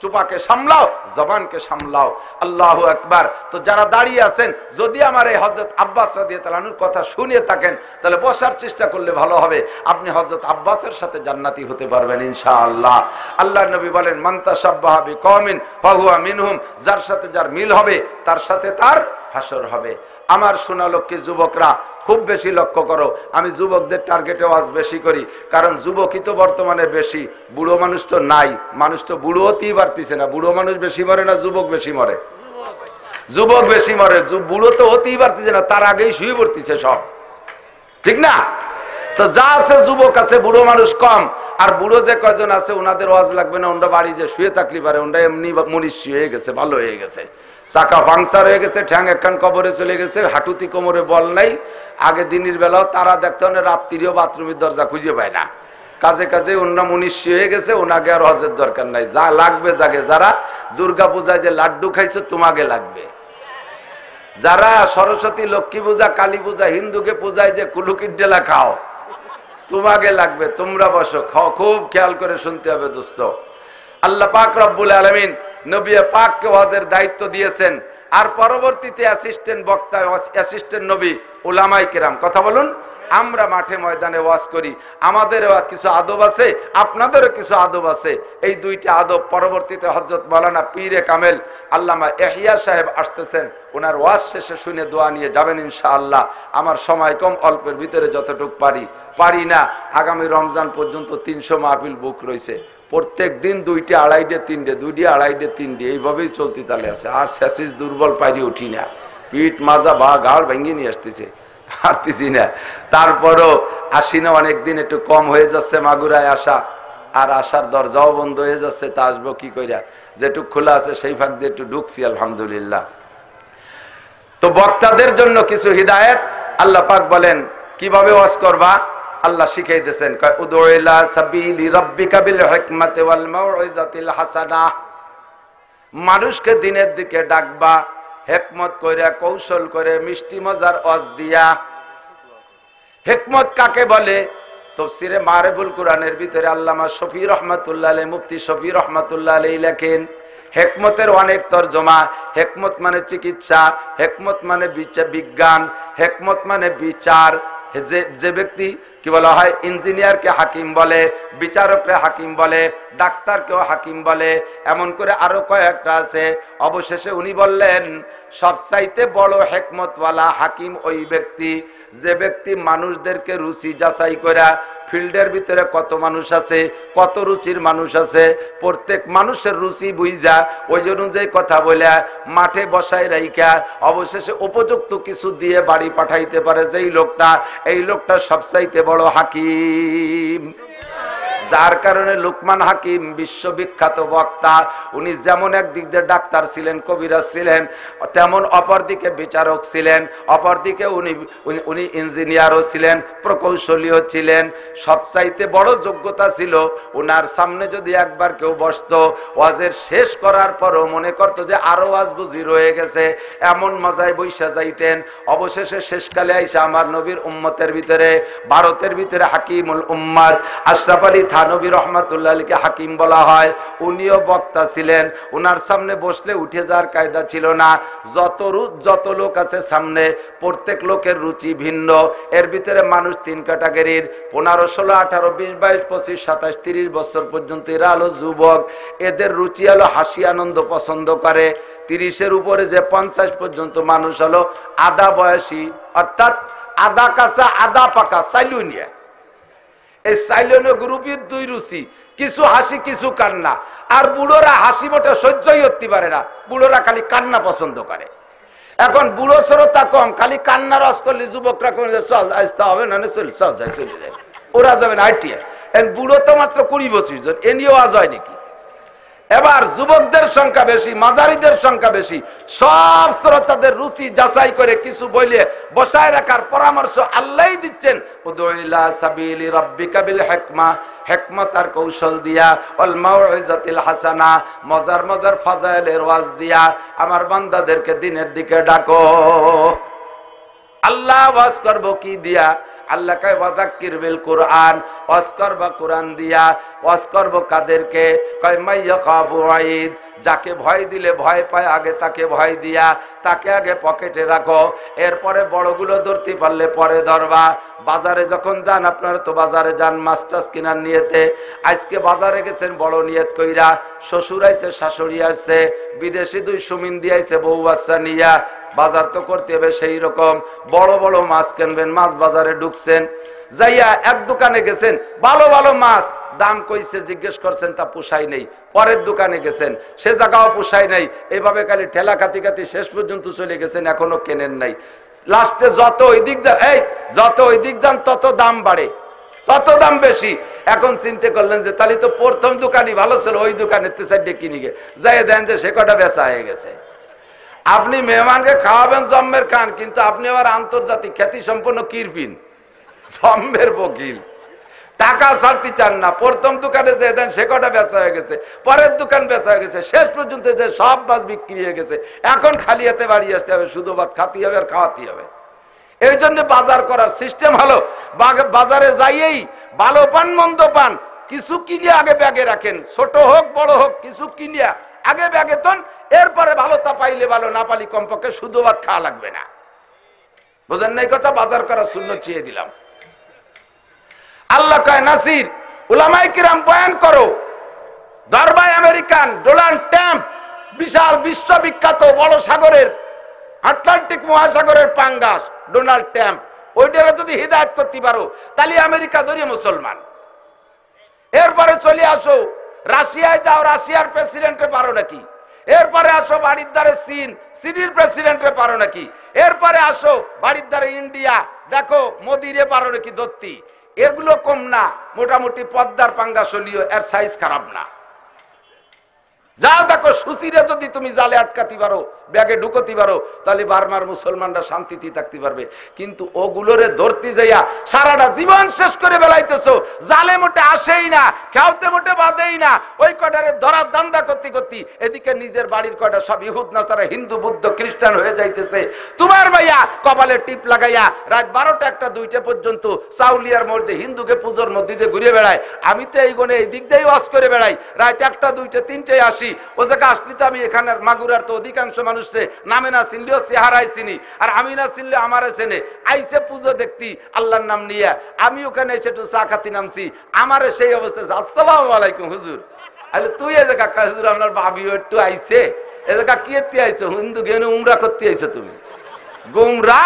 চুপাকে সামলাও, জবানকে সামলাও। আল্লাহু আকবার। তো যারা দাঁড়িয়ে আছেন, যদি আমার এই হযরত আব্বাস রাদিয়াল্লাহু আনহুর কথা শুনে থাকেন, তাহলে বসার চেষ্টা করলে ভালো হবে। আপনি হযরত আব্বাসের সাথে জান্নাতি হতে পারবেন ইনশাআল্লাহ। আল্লাহর নবী বলেন, মান তাশাব্বাহা বিকওমিন ফাহুয়া মিনহুম, যার সাথে যার মিল হবে তার সাথে তার হাসর হবে। আমার সোনালক্ষ্মী যুবকরা, খুব বেশি লক্ষ্য করো, আমি যুবকদের টার্গেটে ওয়াজ বেশি করি, কারণ যুবকই তো বর্তমানে বেশি, বুড়ো মানুষ তো নাই। মানুষ তো বুড়ো হতেই পারতেছে না। বুড়ো মানুষ বেশি মরে না যুবক বেশি মরে? যুবক বেশি মরে, বুড়ো তো হতেই পারতেছে না, তার আগেই শুয়ে পড়তেছে সব, ঠিক না? তো যা আছে যুবক আছে, বুড়ো মানুষ কম। আর বুড়ো যে কয়জন আছে ওনাদের ওয়াজ লাগবে না, ওনারা বাড়ি যে শুয়ে থাকলে পারে, ওনারা এমনি মনীষ হয়ে গেছে, ভালো হয়ে গেছে, চাকা পাংচার হয়ে গেছে, ঠ্যাং একখান কবরে চলে গেছে, হাঁটুতি কোমরে বল নাই। আগে দিনের বেলাও তারা দেখতে হয়, রাত্রিও বাথরুমের দরজা খুঁজে পায় না। কাজে কাজে ওনারা মনীষ হয়ে গেছে, ওনাকে আর হজের দরকার নাই। যা লাগবে জাগে, যারা দুর্গা পূজায় যে লাড্ডু খাইছো তোমাকে লাগবে, যারা সরস্বতী লক্ষ্মী পূজা কালী পূজা হিন্দুকে পূজায় যে কুলুকির ডেলা খাও তোমাকে লাগবে। তোমরা বসো, খাও, খুব খেয়াল করে শুনতে হবে দোস্ত। আল্লাহ পাক রব্বুল আলামিন নবী পাককে ওয়াজের দায়িত্ব দিয়েছেন, আর পরবর্তীতে অ্যাসিস্ট্যান্ট বক্তা, অ্যাসিস্ট্যান্ট নবী উলামায়ে কেরাম। কথা বলুন। আমরা মাঠে ময়দানে ওয়াজ করি, আমাদেরও কিছু আদব আছে, আপনাদেরও কিছু আদব আছে। এই দুইটা আদব পরবর্তীতে হযরত মাওলানা পীরে কামেল আল্লামা ইহইয়া সাহেব আসতেছেন, ওনার ওয়াজ শেষে শুনে দোয়া নিয়ে যাবেন ইনশাআল্লাহ। আমার সময় কম, অল্পের ভিতরে যতটুকু পারি না। আগামী রমজান পর্যন্ত 300 মাহফিল বুক রয়েছে, প্রত্যেক দিন 2টা 2.5টে 3টে 2টা 2.5টে 3টে এইভাবেই চলতে তালে আছে। আর শেষিস দুর্বল পাইরে উঠি না, পিঠ মাজা বা গাড় ভেঙে নিয়ে আসতেছে, পারতেছি না। তারপরও আসি না, অনেকদিন একটু কম হয়ে যাচ্ছে মাগুরায় আসা, আর আসার দরজাও বন্ধ হয়ে যাচ্ছে। তা আসবো কি কইরা, যেটুক খোলা আছে সেই ফাঁক দিয়ে একটু ঢুকছি আলহামদুলিল্লাহ। তো বক্তাদের জন্য কিছু হিদায়েত আল্লাহ পাক বলেন কিভাবে ওয়াজ করবা, আল্লাহ শিখিয়ে দিয়েছেন। উদউ ইলা সাবিলি রাব্বিকা বিল হিকমাতি ওয়াল মাউইজাতিল হাসানাহ, মানুষকে দিনের দিকে ডাকবা হেকমত কইরা কৌশল করে মিষ্টি মজার ওয়াজ দিয়া। হেকমত কাকে বলে? তাফসীরে মারিফুল কোরআনের ভিতরে আল্লামা শফি রহমাতুল্লাহ আলাইহি, মুফতি শফি রহমাতুল্লাহ আলাইহি লেখেন হেকমতের অনেক তরজমা। হেকমত মানে চিকিৎসা, হেকমত মানে বিজ্ঞান, হেকমত মানে বিচার। যে ব্যক্তি কি বলা হয়, ইঞ্জিনিয়ারকে হাকিম বলে, বিচারককে হাকিম বলে, ডাক্তারকেও হাকিম বলে, এমন করে আরো কয়েকটা আছে। অবশেষে উনি বললেন সবচাইতে বড় হেকমতওয়ালা হাকিম ওই ব্যক্তি যে ব্যক্তি মানুষদেরকে রুচি যাচাই করা, ফিল্ডের ভিতরে কত মানুষ আছে, কত রুচির মানুষ আছে, প্রত্যেক মানুষের রুচি বুঝা ওই অনুযায়ী কথা বলে মাঠে বসায় রাইখা অবশেষে উপযুক্ত কিছু দিয়ে বাড়ি পাঠাইতে পারে যেই লোকটা, এই লোকটা সবচাইতে বড় হাকিম। যার কারণে লুকমান হাকিম বিশ্ববিখ্যাত বক্তা। উনি যেমন একদিক দিয়ে ডাক্তার ছিলেন, কবিরাজ ছিলেন, তেমন অপরদিকে বিচারক ছিলেন, অপরদিকে উনি ইঞ্জিনিয়ারও ছিলেন, প্রকৌশলীও ছিলেন। সবচাইতে বড় যোগ্যতা ছিল উনার সামনে যদি একবার কেউ বসতো, ওয়াজের শেষ করার পরও মনে করতো যে আরো ওয়াজ বুঝি রয়ে গেছে, এমন মজায় বৈশা যাইতেন। অবশেষে শেষকালে আইসা আমার নবীর উম্মতের ভিতরে, ভারতের ভিতরে হাকিমুল উম্মাত আশরাফ আলী থানবী রহমাতুল্লাহ আলাইহিকে হাকিম বলা হয়। উনিও বক্তা ছিলেন। উনার সামনে বসলে উঠে যাওয়ার কায়দা ছিল না। যত লোক আছে সামনে, প্রত্যেক লোকের রুচি ভিন্ন। এর ভিতরে মানুষ তিন ক্যাটাগরির, 15, 16, 18, 20, 22, 25, 27, 30 বছর পর্যন্ত এরা হলো যুবক। এদের রুচি হলো হাসি আনন্দ পছন্দ করে। 30-এর উপরে যে 50 পর্যন্ত মানুষ হলো আধা বয়সী, অর্থাৎ আধা কাঁচা আধা পাকা সাইলুনিয়া। এই সাইলেন্ট গ্রুপের দুই রুচি, কিছু হাসি কিছু কান্না। আর বুড়োরা হাসি মোটে সহ্যই করতে পারে না, বুড়োরা খালি কান্না পছন্দ করে। এখন বুড়ো শ্রোতা কম, খালি কান্না রস করলে যুবকরা কমে যায়, চল আসতে হবে না, চল যায়, চলে যায়, ওরা যাবে না আইটিয়া। বুড়ো তো মাত্র 20 বছর জন, এ নিয়েও আজ হয় নাকি? এবার যুবকদের সংখ্যা বেশি, মাঝারিদের সংখ্যা বেশি। সব শ্রোতাদের রুচি যাচাই করে কিছু বইলে বসায় রাখার পরামর্শ আল্লাহই দিচ্ছেন। উদুইলা সাবিলি রাব্বিকা বিল হিকমা, হিকমত আর কৌশল দিয়া, ওয়াল মাউইজাতিল হাসানা, মজার মজার ফাজাইলের ওয়াজ দিয়া আমার বান্দাদেরকে দিনের দিকে ডাকো। আল্লাহ ওয়াজ করব কি দিয়া? আল্লাহ কয় ওয়াযাক্কির বিল কুরআন, ওয়াজ করব কোরআন দিয়া। ওয়াজ করব কাদেরকে? কয় মাইয়া খাবু ওয়াইদ, যাকে ভয় দিলে ভয় পায় আগে তাকে ভয় দিয়া, তাকে আগে পকেটে রাখো, এরপরে বড়গুলো ধরতে পারলে পরে ধরবা। বাজারে যখন যান, আপনারা তো বাজারে যান মাছ টাছ কেনার নিয়েতে, আজকে বাজারে গেছেন বড় নিয়ত কইরা, শ্বশুর আইছে শাশুড়ি আসছে, বিদেশি 2 সুমিন দিয়েছে বউ বাচ্চা নিয়া, বাজার তো করতে হবে সেই রকম। বড় বড় মাছ কিনবেন, মাছ বাজারে ঢুকছেন, যাইয়া এক দোকানে গেছেন, ভালো ভালো মাছ দাম কইছে, জিজ্ঞেস করছেন, তা পোষাই নেই। পরের দোকানে গেছেন, সে জায়গাও পোষাই নাই। এইভাবে খালি ঠেলা খাতি খাতি শেষ পর্যন্ত চলে গেছেন, এখনো কেনেন নাই। লাস্টে যত ওই দিক যান, যত ওই দিক যান তত দাম বাড়ে, তত দাম বেশি। এখন চিন্তা করলেন যে তাহলে তো প্রথম দোকানই ভালো ছিল, ওই দোকানের সাইডে কিনে গে যাই দেন যে সে কটা বেচা হয়ে গেছে। আপনি মেহমানকে খাওয়াবেন জম্মের খান, কিন্তু আপনি আবার আন্তর্জাতিক খ্যাতি সম্পন্ন কিরপিন, জম্মের বকিল, টাকা ছাড়তে চান না। প্রথম দোকানে যে দেন সে কটা বেচা হয়ে গেছে, পরের দোকান বেচা হয়ে গেছে, শেষ পর্যন্ত যে সব মাছ বিক্রি হয়ে গেছে। এখন খালি হাতে বাড়ি আসতে হবে, শুধু ভাত খাতে হবে আর খাওয়াতে হবে। এই জন্য বাজার করার সিস্টেম হলো, বাজারে যাইয়েই ভালো পান মন্দ পান কিছু কিনে আগে ব্যাগে রাখেন, ছোট হোক বড় হোক কিছু কিনিয়া আগে ব্যাগে তন, এরপরে ভালোটা পাইলে ভালো, না পালি কমপক্ষে শুধু ভাত খাওয়া লাগবে না। বুঝেন নাই কথা? বাজার করার সুন্নত চেয়ে দিলাম। আল্লাহ কয় নাসির, উলামায়ে কিরাম বয়ান করো। দরবায় আমেরিকান ডোনাল্ড ট্রাম্প, বিশাল বিশ্ববিখ্যাত বড় সাগরের আটলান্টিক মহাসাগরের পাঙ্গাস ডোনাল্ড ট্রাম্প, ওইটারে যদি হিদায়ত করতে পারো তাহলে আমেরিকা ধরিয়ে মুসলমান। এরপরে চলে আসো রাশিয়ায় যাও, রাশিয়ার প্রেসিডেন্টে পারো নাকি? এরপরে আসো বাড়ির দ্বারে চীন, চীনের প্রেসিডেন্টে পারো নাকি? এরপরে আসো বাড়ির দ্বারে ইন্ডিয়া, দেখো মোদিরে পারো নাকি ধরতি। এগুলো কম না, মোটামুটি পদ্মার পাঙ্গাস হলিও এর সাইজ খারাপ না। যাও দেখো সুচিরে যদি তুমি জালে আটকাতে পারো, ব্যাগে ঢুকতে পারো, তাহলে বার্মার মুসলমানরা শান্তিতে থাকতে পারবে। কিন্তু ওগুলোরে ধরতে যাইয়া সারাটা জীবন শেষ করে বেলাইতেছো, জালে মোটে আসেই না, খেয়াতে মোটে বাঁধেই না, ওই কটারে ধরার দান্দা করতে করতে এদিকে নিজের বাড়ির কটা সব ইহুদ নাসারা হিন্দু বুদ্ধ খ্রিস্টান হয়ে যাইতেছে। তোমার ভাইয়া কপালে টিপ লাগাইয়া রাত 12টা 1টা 2টা পর্যন্ত চাউলিয়ার মধ্যে হিন্দুকে পুজোর মধ্যে দিয়ে ঘুরে বেড়ায়। আমি তো এই গনে এই দিক দিয়ে ওয়াজ করে বেড়াই, রাত 1টা 2টা 3টায় আসি। ও জায়গা আসলে তো আমি এখানের মাগুরার তো অধিকাংশ মানুষে নামে না চিনলেও চেহারাই চিনি, আর আমি না চিনলে আমারে চেনে। আইসে পুজো দেখতি আল্লাহর নাম নিয়ে, আমি ওখানে এসে একটু চা খাতি নামছি, আমারে সেই অবস্থায় আসসালামু আলাইকুম হুজুর। আরে তুই এ জায়গা হুজুর আপনার ভাবিও একটু আইছে, এ জায়গা কি এতে আইছো? হিন্দু গেনে উমরা করতে আইছো তুমি? গুমরা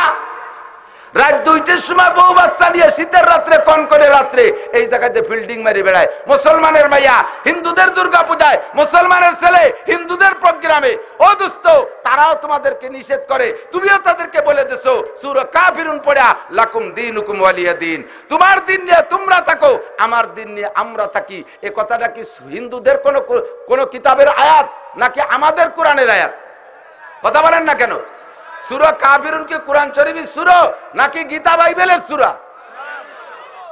রাত 2টার সময় বউ বাচ্চা নিয়ে শীতের রাত্রে কনকনে রাত্রে এই জায়গাতে ফিল্ডিং মারি বেড়ায়। মুসলমানের মাইয়া হিন্দুদের দুর্গা পূজায়, মুসলমানের ছেলে হিন্দুদের প্রোগ্রামে। ও দোস্ত, তারাও তোমাদেরকে নিষেধ করে, তুমিও তাদেরকে বলে দেছো সূরা কাফিরুন পড়া লাকুম দীনুকুম ওয়ালিয়া দিন, তোমার দিন নিয়ে তোমরা থাকো, আমার দিন নিয়ে আমরা থাকি। এ কথাটা কি হিন্দুদের কোন কিতাবের আয়াত নাকি আমাদের কোরআনের আয়াত? কথা বলেন না কেন? সূরা কাফিরুন কি কোরআন শরীফের সূরা নাকি গীতা বাইবেলের সূরা?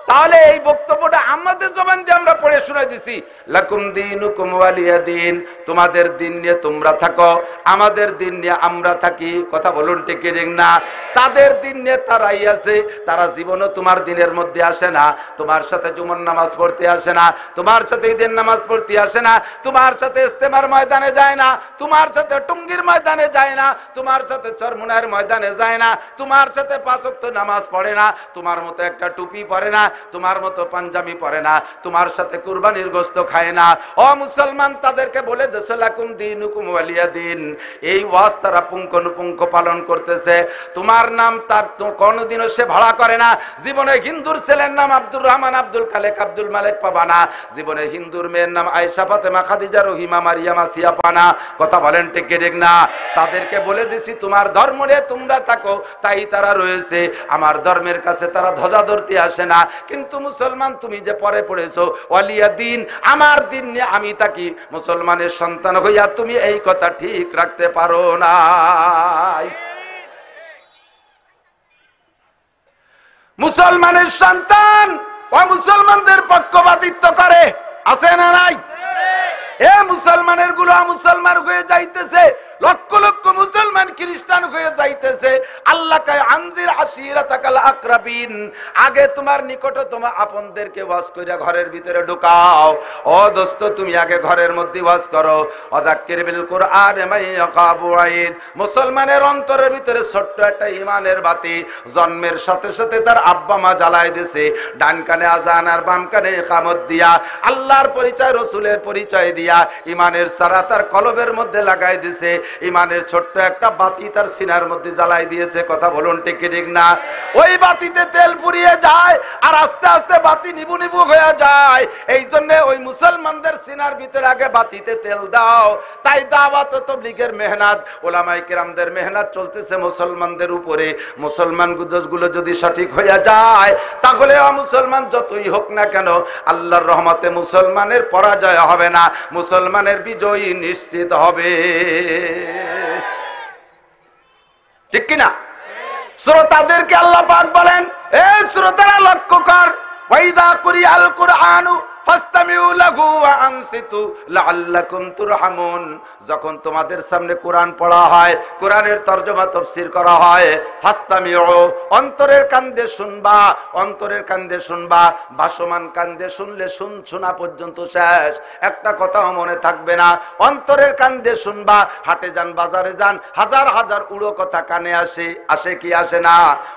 তাহলে এই বক্তব্যটা আমাদের জবান দিয়ে আমরা পড়ে শোনাই দিছি, লাকুম দীনুকুম ওয়ালিয়া দিন, তোমাদের দিন নিয়ে তোমরা থাকো, আমাদের দিন নিয়ে আমরা থাকি। কথা বলুন ঠিক কি না? তাদের দিন নিয়ে তারাই আছে, তারা জীবনও তোমার দিনের মধ্যে আসে না, তোমার সাথে জুমার নামাজ পড়তে আসে না, তোমার সাথে ঈদের নামাজ পড়তে আসে না, তোমার সাথে ইস্তেমার ময়দানে যায় না, তোমার সাথে টুঙ্গির ময়দানে যায় না, তোমার সাথে চরমুনার ময়দানে যায় না, তোমার সাথে 5 ওয়াক্ত নামাজ পড়ে না, তোমার মতো একটা টুপি পরে না, তোমার মতো পাঞ্জাবি পরে না, তোমার সাথে কুরবানির গোশত খায় না। ও মুসলমান, তাদেরকে বলে দেশ লাকুম দীনুকুম ওয়ালিয়া দিন। এই ওয়াজ তারা পুঙ্খানুপুঙ্খ পালন করতেছে। তোমার নাম তার তো কোনোদিনও সে ভাড়া করে না। জীবনে হিন্দুর ছেলের নাম আব্দুর রহমান, আব্দুল খালেক, আব্দুল মালেক পাবা না। জীবনে হিন্দুর মেয়ের নাম আয়েশা, ফাতেমা, খাদিজা, রহিমা, মারিয়াম, আসিয়া পানা। কথা বলেন ঠিক ঠিক না? তাদেরকে বলে দিছি তোমার ধর্ম নিয়ে তোমরা থাকো, তাই তারা রয়েছে। আমার ধর্মের কাছে তারা ধ্বজা ধরতে আসে না। কিন্তু মুসলমান, তুমি যে পরে পড়েছো ওয়ালিয়া দিন, আমার দিন নিয়ে আমি থাকি, মুসলমানের সন্তান হইয়া তুমি এই কথা ঠিক রাখতে পারো না। মুসলমানের সন্তান ও মুসলমানদের পক্ষপাতিত্ব করে, আছে না নাই? এ মুসলমানের গুলো মুসলমান হয়ে যাইতেছে, লক্ষ লক্ষ মুসলমান খ্রিস্টান হয়ে যাইতেছে। আল্লাহ কয় আনজির আশিরাতাকাল আকরাবিন, আগে তোমার নিকটতম আপনদেরকে ওয়াজ কইরা ঘরের ভিতরে ঢুকাও। ও দোস্ত, তুমি আগে ঘরের মধ্যে ওয়াজ করো। ওয়াযাক্কির বিল কুরআন মান ইয়াখাবু ওয়াইদ, মুসলমানের অন্তরের ভিতরে ছোট্ট একটা ঈমানের বাতি জন্মের সাথে সাথে তার আব্বা মা জ্বালায় দিয়েছে। ডান কানে আযান আর বাম কানে ইকামত দিয়া, আল্লাহর পরিচয় রাসূলের পরিচয় দিয়া ঈমানের সারা তার কলবের মধ্যে লাগাই দিয়েছে। ঈমানের ছোট্ট একটা বাতি তার সিনার মধ্যে জ্বালাই দিয়েছে। কথা বলুন ঠিক ঠিক না? ওই বাতিতে তেল পুড়িয়ে যায় আর আস্তে আস্তে বাতি নিবু নিবু হয়ে যায়। এই জন্য ওই মুসলমানদের সিনার ভিতরে আগে বাতিতে তেল দাও। তাই দাওয়াত ও তাবলীগের মেহনত, উলামায়ে কেরামদের মেহনত চলতেছে মুসলমানদের উপরে। মুসলমান গুলো যদি সঠিক হয়ে যায়, তাহলে মুসলমান যতই হোক না কেন, আল্লাহর রহমতে মুসলমানের পরাজয় হবে না, মুসলমানের বিজয়ী নিশ্চিত হবে। ঠিক কিনা? শ্রোতাদেরকে আল্লাহ পাক বলেন, এ শ্রোতারা লক্ষ্য কর, ওয়াইদা কুরিআল কুরআনু ফাসতামিউ লাহু ওয়া আনসিতু লাআল্লাকুম তুরহামুন। যখন তোমাদের সামনে কোরআন পড়া হয়, কোরআনের তরজমা তাফসীর করা হয়, ফাসতামিউ, অন্তরের কান দিয়ে শুনবা, অন্তরের কান দিয়ে শুনবা। ভাসমান কান দিয়ে শুনলে শোনা পর্যন্ত শেষ, একটা কথাও মনে থাকবে না। অন্তরের কান দিয়ে শুনবা। হাটে যান, বাজারে যান, হাজার হাজার উড়ো কথা কানে আসে কি আসে না?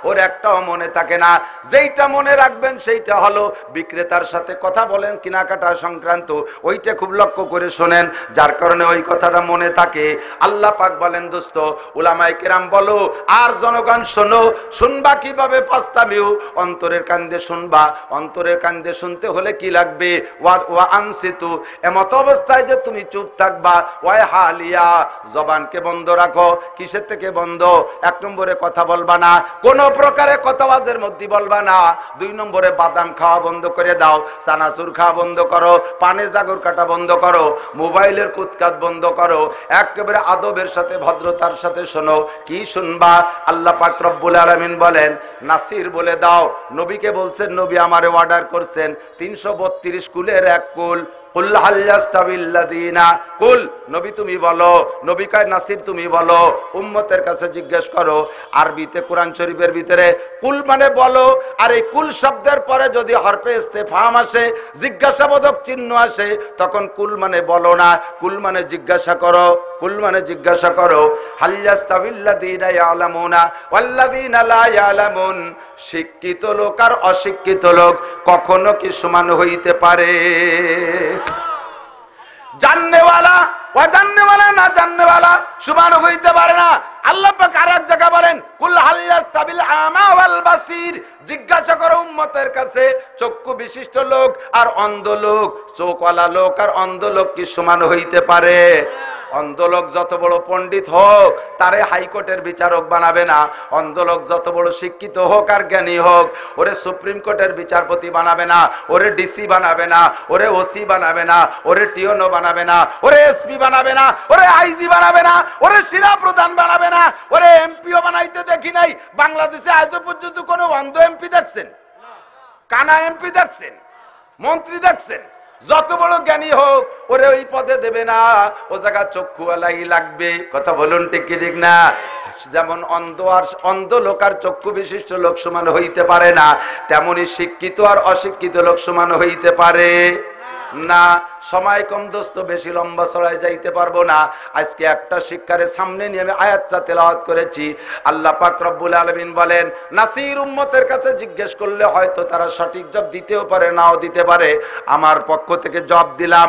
ওর একটাও মনে থাকে না। যেইটা মনে রাখবেন সেইটা হলো বিক্রেতার সাথে কথা বলেন কেনাকাটা সংক্রান্ত, ওইটা খুব লক্ষ্য করে শোনেন, যার কারণে ওই কথাটা মনে থাকে। আল্লাহ পাক বলেন, দোস্ত উলামায়ে কেরাম বলো আর জনগণ শোনো, শুনবা কিভাবে? ফাসতামিউ, অন্তরের কান দিয়ে শুনবা। অন্তরের কান দিয়ে শুনতে হলে কি লাগবে? ওয়া আনসিতু, এমত অবস্থায় যে তুমি চুপ থাকবা। ওয়া হালিয়া, জবানকে বন্ধ রাখো। কিসের থেকে বন্ধ? 1 নম্বরে কথা বলবা না, কোন প্রকারে কথা ওয়াজের মধ্যে বলবা না। 2 নম্বরে বাদাম খাওয়া বন্ধ করে দাও, চানাচুর খাওয়া বন্ধ করো। করো, পানে জাগর কাটা বন্ধ করো, মোবাইলের কুৎকাত বন্ধ করো, একেবারে আদবের সাথে ভদ্রতার সাথে শোনো। কি শুনবা? আল্লাহ পাক রব্বুল আলামিন বলেন নাসির বলে দাও। নবীকে বলছেন, নবী আমারে অর্ডার করছেন 332 কুলের এক কুল। কুল হাল ইয়াস্তাবিল্লাযিনা, কুল নবী তুমি বলো, নবী কয় নাসির তুমি বলো, উম্মতের কাছে জিজ্ঞেস করো। আরবিতে কোরআন শরীফের ভিতরে কুল মানে বলো, আর এই কুল শব্দের পরে যদি হরফে ইস্তেফাম আসে, জিজ্ঞাসাবোধক চিহ্ন আসে, তখন কুল মানে বলো না, কুল মানে জিজ্ঞাসা করো, কুল মানে জিজ্ঞাসা করো। হাল ইয়াস্তাবিল্লাযিনা ইয়ালামুনা ওয়াল্লাযিনা লা ইয়ালামুন, শিক্ষিত লোক আর অশিক্ষিত লোক কখনো কি সমান হইতে পারে? জাননেওয়ালা ওয়া জাননেওয়ালা না জাননেওয়ালা সমান হইতে পারে না। আল্লাহ পাক আরেক জায়গা বলেন কুল হাল ইয়াস্তাবিল আমা ওয়াল বাসির, জিজ্ঞাসা করো উম্মতের কাছে চক্ষু বিশিষ্ট লোক আর অন্ধ লোক, চোখওয়ালা লোক আর অন্ধ লোক কি সমান হইতে পারে? অন্ধ লোক যত বড় পণ্ডিত হোক তারে হাইকোর্টের বিচারক বানাবে না, অন্ধ লোক যত বড় শিক্ষিত হোক আর জ্ঞানী হোক ওরে সুপ্রিম কোর্টের বিচারপতি বানাবে না, ওরে ডিসি বানাবে না, ওরে ওসি বানাবে না, ওরে টিওনো বানাবে না, ওরে এসপি বানাবে না, ওরে আইজি বানাবে না, ওরে শিরা প্রধান বানাবে না, ওরে এমপিও বানাইতে দেখি নাই। বাংলাদেশে আজও পর্যন্ত কোনো অন্ধ এমপি দেখছেন? কানা এমপি দেখছেন? মন্ত্রী দেখছেন? যত বড় জ্ঞানী হোক ওরে ওই পদে দেবে না, ও জায়গা চক্ষুওয়ালাই লাগবে। কথা বলুন ঠিক কি ঠিক না? যেমন অন্ধ লোক আর চক্ষু বিশিষ্ট লোক সমান হইতে পারে না, তেমনি শিক্ষিত আর অশিক্ষিত লোক সমান হইতে পারে না। সময় কম দোস্ত, বেশি লম্বা ছড়ায় যাইতে পারবো না। আজকে একটা শিক্ষারে সামনে নিয়ে আমি আয়াতটা তেলাওয়াত করেছি। আল্লাহ পাক রব্বুল আলামিন বলেন নাসির উম্মতের কাছে জিজ্ঞেস করলে হয়তো তারা সঠিক জবাব দিতেও পারে, নাও দিতে পারে। আমার পক্ষ থেকে জবাব দিলাম।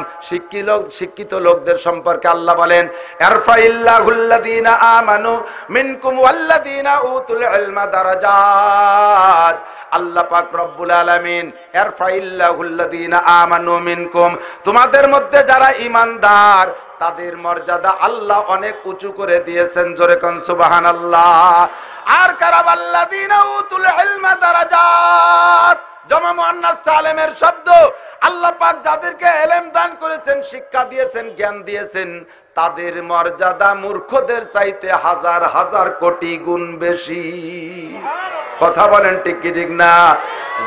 শিক্ষিত লোকদের সম্পর্কে আল্লাহ বলেন ইরফাইল্লাহুল্লাযীনা আমানু মিনকুম ওয়াল্লাযীনা উতুল ইলমা দারাজাত। আল্লাহ পাক রব্বুল আলামিন ইরফাইল্লাহুল্লাযীনা আমানু মিনকুম, তোমাদের মধ্যে যারা ঈমানদার তাদের মর্যাদা আল্লাহ অনেক উঁচু করে দিয়েছেন। জোরে কোন সুবহানাল্লাহ। আর কারাবাল্লাযীনা উতুল ইলমা দারাজাত, জমা মুআন্নাস সালেমের শব্দ। আল্লাহ পাক যাদেরকে ইলম দান করেছেন, শিক্ষা দিয়েছেন, জ্ঞান দিয়েছেন, তাদের মর্যাদা মূর্খদের চাইতে হাজার হাজার কোটি গুণ বেশি। কথা বলেন ঠিক কি ঠিক না?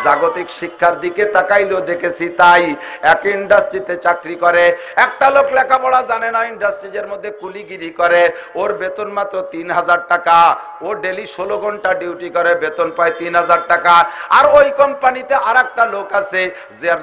জাগতিক শিক্ষার দিকে তাকাইলেও দেখেছি তাই। এক ইন্ডাস্ট্রিতে চাকরি করে একটা লোক, লেখাপড়া জানে না, ইন্ডাস্ট্রিজের মধ্যে কুলিগিরি করে, ওর বেতন মাত্র 3000 টাকা। ও ডেলি 16 ঘন্টা ডিউটি করে, বেতন পায় 3000 টাকা। আর ওই কোম্পানিতে আর একটা লোক আছে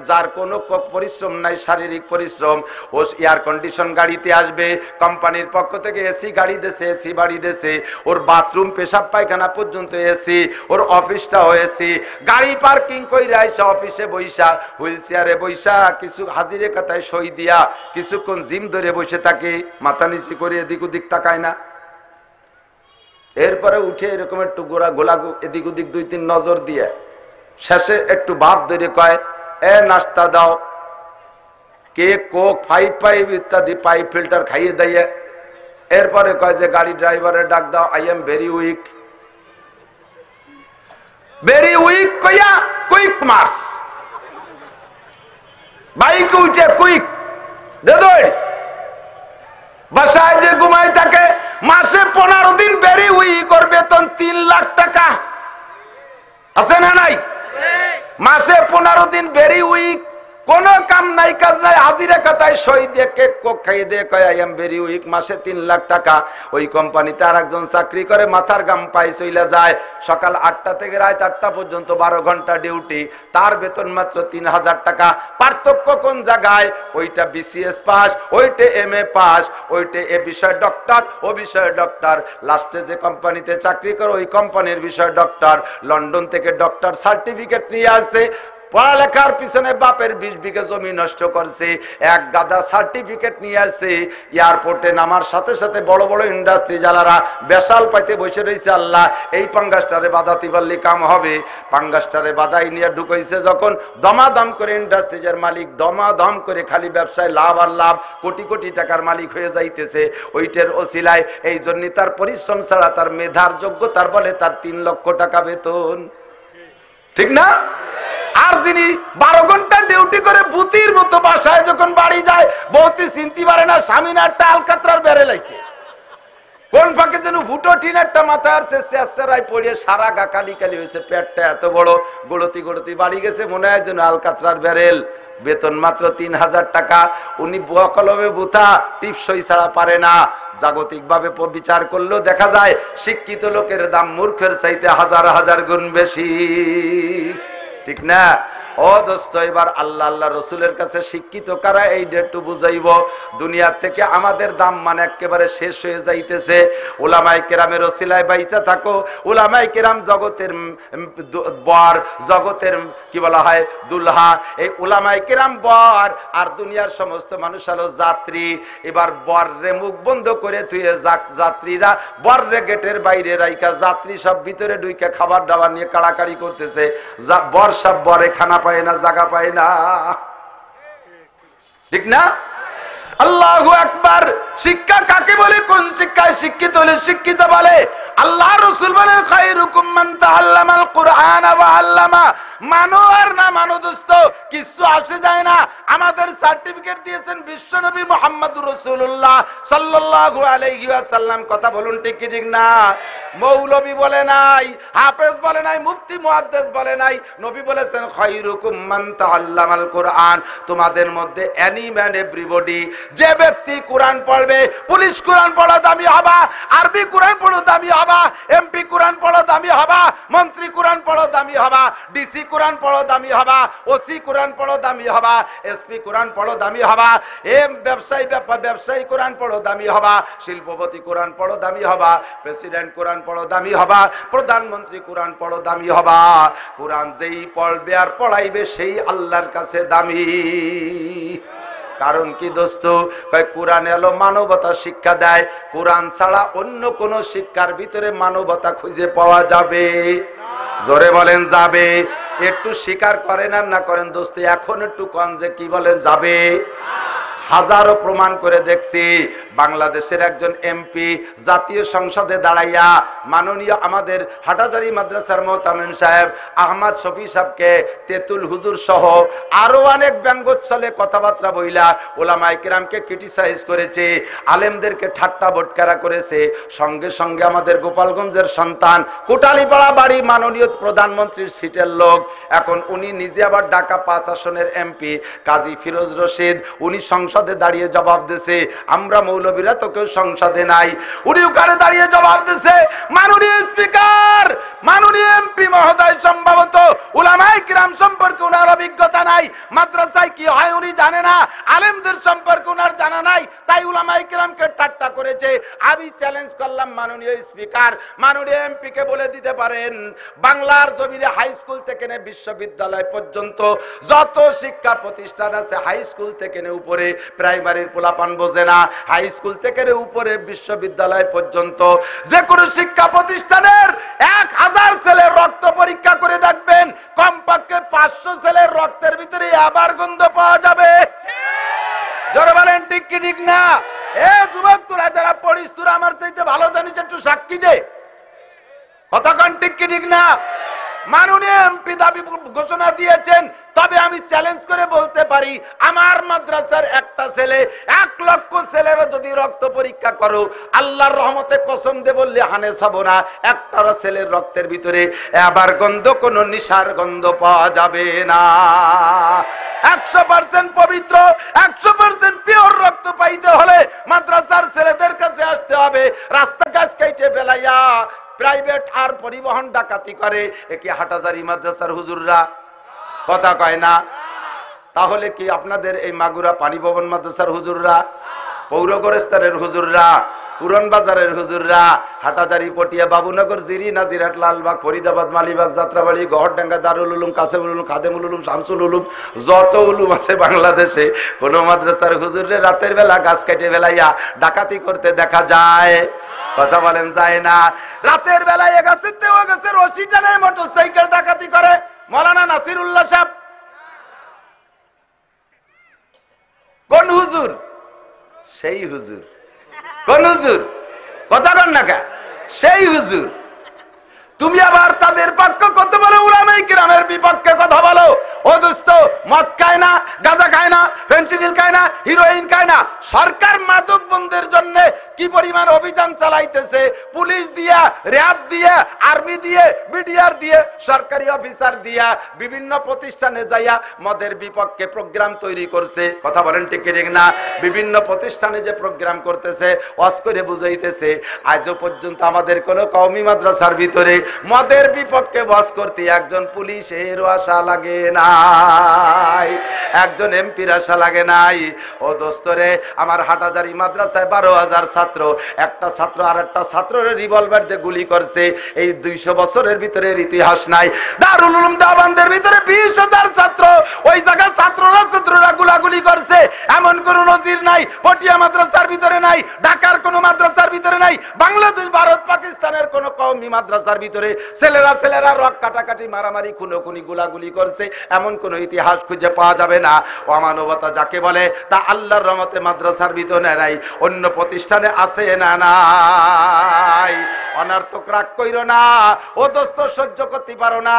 যার কোনো পরিশ্রম নাই, শারীরিক পরিশ্রম। ও এয়ার কন্ডিশন গাড়িতে আসবে, কোম্পানির পক্ষ থেকে এসি গাড়ি দেশে, এসি বাড়ি দেশে, ওর বাথরুম পেশাব পায়খানা পর্যন্ত এসি, ওর অফিসটাও এসি। গাড়ি পার্কিং কইরা আইসা অফিসে বইসা, হুইল চেয়ারে বইসা, কিছু হাজিরে খাতায় সই দিয়া কিছুক্ষণ জিম ধরে বসে থাকে, মাথা নিচি করে এদিক ওদিক তাকায় না। এরপরে উঠে এরকম একটু গোলা এদিক ওদিক 2-3 নজর দিয়ে শেষে একটু ভাব ধরে কয় এ নাস্তা দাও। কেক, কোক, ফাইভ ইত্যাদি পাইপ ফিল্টার খাইয়ে দিয়ে এরপরে কয় যে গাড়ি ড্রাইভারের ডাক দাও, I am very weak. Very weak কইয়া কুইক মার্স, বাইক উঠে কুইক বাসায় যে ঘুমাই থাকে, মাসে 15 দিন ভেরি উইক, ওর বেতন 3 লাখ টাকা। আছে না নাই? মাসে 15 দিন ভেরি উইক, কোন কাম নাই, কাজ নাই, হাজিরা খাতায় সই দিয়ে কেক কোক খাইয়ে দিয়ে কয় আই এম ভেরি উইক, মাসে 3 লাখ টাকা। ওই কোম্পানিতে আর একজন চাকরি করে, মাথার গাম পাই চইলা যায়, সকাল 8টা থেকে রাত 8টা পর্যন্ত 12 ঘন্টা ডিউটি, তার বেতন মাত্র 3000 টাকা। পার্থক্য কোন জায়গায়? ওইটা বিসিএস পাস, ওইটা এমএ পাস, ওইটা এ বিষয় ডক্টর, ও বিষয় ডক্টর। লাস্টে যে কোম্পানিতে চাকরি করে ওই কোম্পানির বিষয় ডক্টর, লন্ডন থেকে ডক্টর সার্টিফিকেট নিয়ে আসে। পড়ালেখার পিছনে বাপের 20 বিঘা জমি নষ্ট করছে, এক গাদা সার্টিফিকেট নিয়ে আসছে। এয়ারপোর্টে নামার সাথে সাথে বড় বড় ইন্ডাস্ট্রি যারা বেশাল পাইতে বসে রয়েছে, আল্লাহ এই পাঙ্গাসটারে বাধাতে পারলে কাম হবে। পাঙ্গাসটারে বাধাই নিয়ে ঢুকাইছে যখন, দমাদম করে ইন্ডাস্ট্রিজের মালিক দমাদম করে খালি ব্যবসায় লাভ আর লাভ, কোটি কোটি টাকার মালিক হয়ে যাইতেছে ওইটার ওসিলায়। এই জন্য তার পরিশ্রম ছাড়া, তার মেধার যোগ্যতার বলে তার 3 লক্ষ টাকা বেতন। ঠিক না? আর যিনি 12 ঘন্টা ডিউটি করে ভূতির মতো বাসায় যখন বাড়ি যায়, বউতি চিনতে পারে না স্বামী না একটা আলকাতরার বেড়ে লাইছে, কোন ফাঁকে যেন ফুটো টিনারটা মাথায় আসছে, চেষ্টারায় পড়িয়ে সারা গা কালি কালি হয়েছে, পেটটা এত বড়, গড়তি গড়তি বাড়ি গেছে, মনে হয় যেন আলকাতরার বেরেল। বেতন মাত্র 3000 টাকা। উনি বুয়া কলমে বুথা, টিপসই ছাড়া পারে না। জাগতিক ভাবে বিচার করলেও দেখা যায় শিক্ষিত লোকের দাম মূর্খের চাইতে হাজার হাজার গুণ বেশি, ঠিক না? ও দোস্ত, এবার আল্লাহ আল্লাহ রসুলের কাছে শিক্ষিত কারা এই একটু বুঝাইব। দুনিয়ার থেকে আমাদের দাম মানে একেবারে শেষ হয়ে যাইতেছে। উলামায়ে কেরামের ওসিলায় বাইচা থাকো। উলামায়ে কেরাম জগতের বর, জগতের কি বলা হয় দুলহা। এই উলামায়ে কেরাম বর, আর দুনিয়ার সমস্ত মানুষ হলো যাত্রী। এবার বররে মুখ বন্ধ করে থুয়ে যাত্রীরা বররে গেটের বাইরে রাইকা, যাত্রী সব ভিতরে ঢুইকা খাবার দাবার নিয়ে কাড়াকাড়ি করতেছে। বর সব বরে খানা পায় না, জায়গা পায় না, ঠিক না? আল্লাহু আকবার। শিক্ষা কাকে বলে? কোন শিক্ষায় শিক্ষিত হলে শিক্ষিত বলে? আল্লাহ রাসূল বলেন খায়রুকুম মান তাআল্লামাল কুরআন ওয়া আল্লামা। মানো আর না মানো দোস্ত, কিছু আসে যায় না। আমাদের সার্টিফিকেট দিয়েছেন বিশ্বনবী মুহাম্মদুর রাসূলুল্লাহ সাল্লাল্লাহু আলাইহি ওয়াসাল্লাম। কথা বলুন ঠিক কি ঠিক না? মৌলবী বলে নাই, হাফেজ বলে নাই, মুফতি মুহাদ্দিস বলে নাই। নবী বলেছেন খায়রুকুম মান তাআল্লামাল কুরআন। তোমাদের মধ্যে এনি ম্যান এভরিবডি, যে ব্যক্তি কোরআন পড়বে, পুলিশ কোরআন পড়ো দামি হবা, আরবি কোরআন পড়ো দামি হবা, এমপি কোরআন পড়ো দামি হবা, মন্ত্রী কোরআন পড়ো দামি হবা, ডিসি কোরআন পড়ো দামি হবা, ওসি কোরআন পড়ো দামি হবা, এসপি কোরআন পড়ো দামি হবা, ব্যবসায়ী কোরআন পড়ো দামি হবা, শিল্পপতি কোরআন পড়ো দামি হবা, প্রেসিডেন্ট কোরআন পড়ো দামি হবা, প্রধানমন্ত্রী কোরআন পড়ো দামি হবা। কোরআন যেই পড়বে আর পড়াইবে সেই আল্লাহর কাছে দামি। কারণ কি দোস্ত? কোরআন এলো মানবতা শিক্ষা দেয়। কোরআন ছাড়া অন্য কোন শিক্ষার ভিতরে মানবতা খুঁজে পাওয়া যাবে? জোরে বলেন যাবে? একটু স্বীকার করেন আর না করেন দোস্ত, এখন একটু কন যে কি বলেন যাবে? হাজারো প্রমাণ করে দেখছি। বাংলাদেশের একজন এমপি জাতীয় সংসদে দাঁড়াইয়া মাননীয় আমাদের হাটাজারি মাদ্রাসার মোহতামিম সাহেব আহমদ শফি সাহেবকে তেতুল হুজুর সহ আরো অনেক ব্যঙ্গোচ্ছলে কথাবার্তা বইলা ওলামায়ে কেরামকে ক্রিটিসাইজ করেছে, আলেমদেরকে ঠাট্টা বটকারা করেছে। সঙ্গে সঙ্গে আমাদের গোপালগঞ্জের সন্তান, কোটালীপাড়া বাড়ি, মাননীয় প্রধানমন্ত্রীর সিটের লোক, এখন উনি নিজে আবার ঢাকা 5 আসনের এমপি কাজী ফিরোজ রশিদ, উনি সংসদে দাঁড়িয়ে জবাব দিছে, আমরা মৌলবীরা তো কেউ সংসদে নাই। উনি ওখানে দাঁড়িয়ে জবাব দিছে, মাননীয় স্পিকার, মাননীয় এমপি মহোদয় সম্ভবত উলামায়ে কিরাম সম্পর্কে ওনার অভিজ্ঞতা নাই, মাদ্রাসায় কি হয় উনি জানে না, আলেমদের সম্পর্কে ওনার জানা নাই, তাই উলামায়ে কিরামকে ঠাট্টা করেছে। আমি চ্যালেঞ্জ করলাম মাননীয় স্পিকার, মাননীয় এমপি কে বলে দিতে পারেন বাংলার জমিনে হাই স্কুল থেকে নে বিশ্ববিদ্যালয় পর্যন্ত যত শিক্ষা প্রতিষ্ঠান আছে, হাই স্কুল থেকে নে উপরে, প্রাইমারির পোলাপান বোঝে না, হাই স্কুল থেকে উপরে বিশ্ববিদ্যালয় পর্যন্ত যে কোনো শিক্ষা প্রতিষ্ঠানের 1000 ছেলের রক্ত পরীক্ষা করে দেখবেন, কমপক্ষে 500 ছেলের রক্তের ভিতরে আবার গন্ধ পাওয়া যাবে। জোরে বলেন ঠিক কি ঠিক না? এ যুবক, তোরা যারা পড়িস, তোরা আমার চাইতে ভালো জানিস, একটু সাক্ষী দে, কথা কন ঠিক কি ঠিক না? মাননীয় এমপি দাবি ঘোষণা দিয়েছেন, তবে আমি চ্যালেঞ্জ করে বলতে পারি আমার মাদ্রাসার একটা ছেলে 1 লক্ষ ছেলের যদি রক্ত পরীক্ষা করো, আল্লাহর রহমতে কসম দে বললে হানেস হব না, একটারও ছেলের রক্তের ভিতরে আবার গন্ধ, কোন নিশার গন্ধ পাওয়া যাবে না। 100% পবিত্র, 100% পিওর রক্ত পাইতে হলে মাদ্রাসার ছেলেদের কাছে আসতে হবে। রাস্তা গাছ কেটে ফেলাইয়া প্রাইভেট আর পরিবহন ডাকাতি করে, একে হাটাজারি মাদ্রাসার হুজুররা? কথা কয় না। তাহলে কি আপনাদের এই মাগুরা পানি ভবন মাদ্রাসার হুজুররা, পৌর গোরস্তানের হুজুররা, পুরন বাজারের হুজুররা, হাটাজারি, পটিয়া, বাবুনগর, জিরি, নাজিরহাট, লালবাগ, ফরিদাবাদ, মালিবাগ, যাত্রাবাড়ি, গহরডাঙ্গা, দারুল উলুম, কাসেমুল উলুম, খাদেমুল উলুম, শামসুল উলুম, যত উলুম আছে বাংলাদেশে, কোন মাদ্রাসার হুজুরে রাতের বেলা গাছ কেটে বেলাইয়া ডাকাতি করতে দেখা যায়? কথা বলেন যায় না? রাতের বেলায় গাছের দেওয়া গাছের রশি টানে মোটরসাইকেল ডাকাতি করে মৌলানা নাসিরুল্লাহ সাহেব। কোন হুজুর? সেই হুজুর। কোন হুজুর? কথা কন না কা? সেই হুজুর। তুমি আবার তাদের বিপক্ষে কত বলো, উলামায়ে কিরামের বিপক্ষে কথা বলো। ও দোস্ত, মদ খায় না, গাঁজা খায় না, ফেন্সিডিল খায় না, হিরোইন খায় না। সরকার মাদক বন্ধের জন্য কি পরিমাণ অভিযান চালাইতেছে, পুলিশ দিয়া, র্যাব দিয়া, আর্মি দিয়ে, বিডিআর দিয়ে, সরকারি অফিসার দিয়া বিভিন্ন প্রতিষ্ঠানে যাইয়া মদের বিপক্ষে প্রোগ্রাম তৈরি করছে। কথা বলেন ঠিক ঠিক না? বিভিন্ন প্রতিষ্ঠানে যে প্রোগ্রাম করতেছে, ওয়াজ করে বুঝাইতেছে। আজও পর্যন্ত আমাদের কোন কওমি মাদ্রাসার ভিতরে মদের বিপক্ষে ওয়াজ করতে একজন পুলিশের আশা লাগে নাই, একজন এমপির আশা লাগে নাই। ও দোস্তরে, আমার হাটাজারি মাদ্রাসায় 12,000 ছাত্র, একটা ছাত্র আর একটা ছাত্রের রিভলভার দিয়ে গুলি করছে। এই 200 বছরের ভিতরে ইতিহাস নাই। দারুল উলুম দেওবন্দের ভিতরে 20,000 ছাত্র, ওই জায়গায় ছাত্ররা গুলাগুলি করছে, এমন কোন নজির নাই। পটিয়া মাদ্রাসার ভিতরে নাই, ঢাকার কোন মাদ্রাসার ভিতরে নাই, বাংলাদেশ, ভারত, পাকিস্তানের কোন কওমি মাদ্রাসার ভিতরে ছেলেরা রক কাটাকাটি, মারামারি, খুনোখুনি, গুলাগুলি করছে, এমন কোন ইতিহাস খুঁজে পাওয়া যাবে না। অমানবতা যাকে বলে তা আল্লাহর রহমতে মাদ্রাসার ভিতরে নাই, অন্য প্রতিষ্ঠানে আছে না নাই। অনার্থক রাগ কইরো না ও দোস্ত, সহ্য করতে পারো না।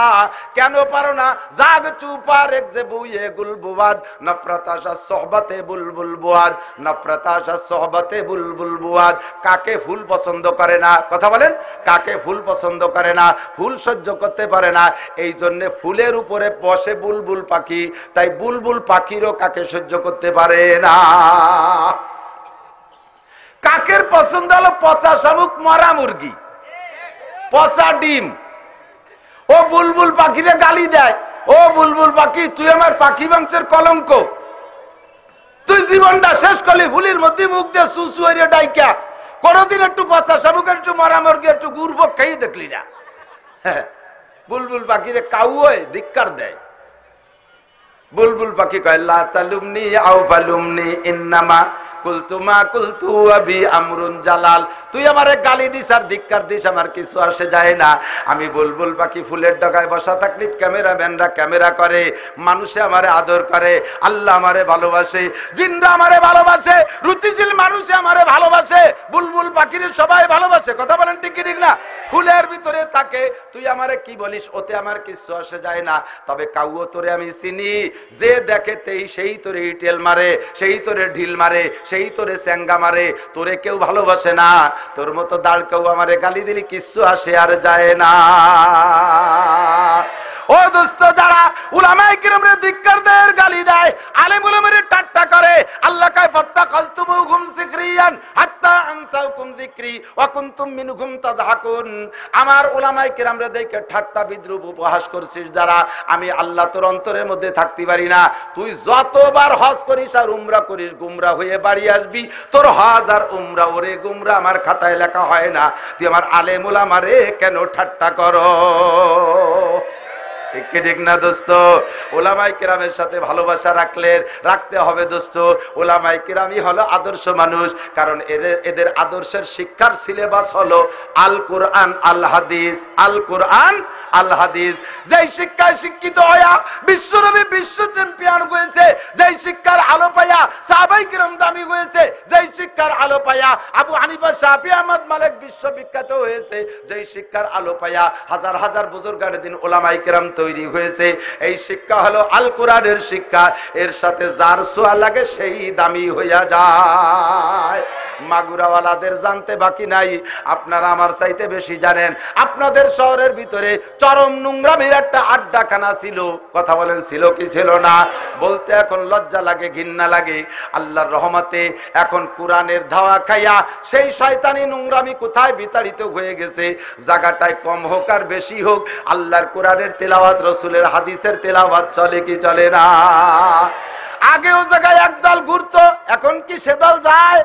কেন পারো না? জাগ চুপার এক যে বুয়ে গুলবুয়াদ, নফরতাশা সোহবতে বুলবুল বুয়াদ, নফরতাশা সোহবতে বুলবুল বুয়াদ। কাকে ফুল পছন্দ করে না? কথা বলেন, কাকে ফুল পছন্দ করে না? ফুল সহ্য করতে পারে না, এই জন্য ফুলের উপরে বসে বুলবুল পাখি। তাই বুলবুল পাখিরও কাকে সহ্য করতে পারে না। কাকের পছন্দ হলো পচা শামুক, মরা মুরগি, পচা ডিম। ও বুলবুল পাখিরে গালি দেয়, ও বুলবুল পাখি, তুই আমার পাখি বংশের কলঙ্ক, তুই জীবনটা শেষ করলি ফুলের মধ্যে মুখ দিয়ে সুসু হইরে ডাইকা। কোনদিন একটু পচা শামুক, একটু মরা মুরগি, একটু গুড় খেয়ে দেখলি না। বুলবুল পাখিরে কাউয়ে ধিক্কার দেয়। বুলবুল পাখি কয়, লা তালুমনি আও ফালুমনি ইন্নামা কুলতু মা কুলতু আবি আমরুন জালাল। তুই আমারে গালি দিস আর ধিক্কার দিস, আমার কিছু আসে যায় না। আমি বুলবুল পাখি ফুলের ডগায় বসা থাকলে ক্যামেরাম্যানরা ক্যামেরা করে, মানুষে আমারে আদর করে, আল্লাহ আমারে ভালোবাসে, জিনরা আমারে ভালোবাসে, রুচিশীল মানুষে আমারে ভালোবাসে, বুলবুল পাখিরে সবাই ভালোবাসে। কথা বলেন ঠিক ঠিক না? ফুলের ভিতরে থাকে, তুই আমারে কি বলিস, ওতে আমার কিছু আসে যায় না। তবে কাউও তোরে আমি চিনি, যে দেখে সেই তোরে ইটেল মারে, সেই তোরে ঢিল মারে, সেই তোরে স্যাঙ্গা মারে, তোরে কেউ ভালোবাসে না। তোর মতো দাঁড় কেউ আমারে গালি দিলি কিচ্ছু আসে আর যায় না। ও দোস্ত, যারা উলামায়ে কিরামরে ধিক্কার দেয়, গালি দেয়, আলেম উলামারে ঠাট্টা করে, আল্লাহ কয় ফাত্তাখাযতুমুহুম যিকরিয়ান হাত্তা আনসাউকুম যিকরি ওয়া কুনতুম মিনহুম তাদহাকুন। আমার উলামায়ে কিরামরে দেখে ঠাট্টা বিদ্রুপ উপহাস করছিস যারা, আমি আল্লাহ তোর অন্তরের মধ্যে থাকতে পারি না। তুই যতবার হজ করিস আর উমরা করিস, গুমরা হয়ে বাড়ি আসবি। তোর হজ আর উমরা ওরে গুমরা আমার খাতায় লেখা হয় না। তুই আমার আলেম উলামারে কেন ঠাট্টা করো? ঠিক না দোস্ত? উলামায়ে কিরামের সাথে ভালোবাসা রাখতে হবে দোস্ত। উলামায়ে কিরামই হলো আদর্শ মানুষ, কারণ এদের আদর্শের শিক্ষার সিলেবাস হলো আল কোরআন আল হাদিস, আল কোরআন আল হাদিস। যেই শিক্ষায় শিক্ষিত হয়া বিশ্বনবী বিশ্ব চ্যাম্পিয়ন হয়েছে, যেই শিক্ষার আলো পাইয়া সাহাবায়ে কিরাম দামি হয়েছে, যেই শিক্ষার আলো পাইয়া আবু হানিফা, শাফি, আহমদ, মালিক বিশ্ববিখ্যাত হয়েছে, যেই শিক্ষার আলো পাইয়া হাজার হাজার বুজুর্গানের দিন উলামায়ে কিরাম তৈরি হয়েছে, এই শিক্ষা হলো আল কোরআনের শিক্ষা। এর সাথে যার ছোঁয়া লাগে সেই দামি হইয়া যায়। মাগুরাওয়ালাদের জানতে বাকি নাই, আপনারা আমার চাইতে বেশি জানেন। আপনাদের শহরের ভিতরে চরম নোংরামির একটা আড্ডাখানা ছিল। কথা বলেন, ছিল কি ছিল না? বলতে এখন লজ্জা লাগে, ঘৃণা লাগে। আল্লাহর রহমতে এখন কোরআনের ধাওয়া খাইয়া সেই শয়তানি নোংরামি কোথায় বিতাড়িত হয়ে গেছে। জায়গাটায় কম হোক আর বেশি হোক, আল্লাহর কোরআনের তেলাওয়াত, রসুলের হাদিসের তেলাওয়াত চলে কি চলে না? আগেও জায়গায় একদল ঘুরতো, এখন কি সে দল যায়?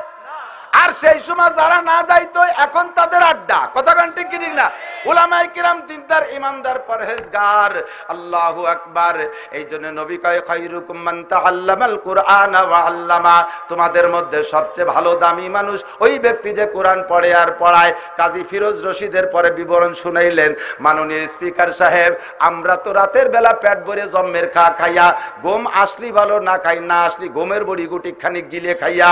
আর সেই সময় যারা না যাইতো এখন তাদের আড্ডা। কথা গান ঠিক ঠিক না? উলামায়ে কিরাম দিনদার, ইমানদার, পরহেজগার। আল্লাহু আকবার। এই জন্য নবী কয় খায়রুকুম মান তাআল্লামাল কুরআন ওয়া আল্লামা। তোমাদের মধ্যে সবচেয়ে ভালো দামি মানুষ ওই ব্যক্তি যে কোরআন পড়ে আর পড়ায়। কাজী ফিরোজ রশিদের পরে বিবরণ শুনাইলেন মাননীয় স্পিকার সাহেব। আমরা তো রাতের বেলা পেট ভরে জম্মের খাইয়া, ঘুম আসলি ভালো, না খাই, না আসলি ঘুমের বড়ি গুটি খানিক গিলে খাইয়া,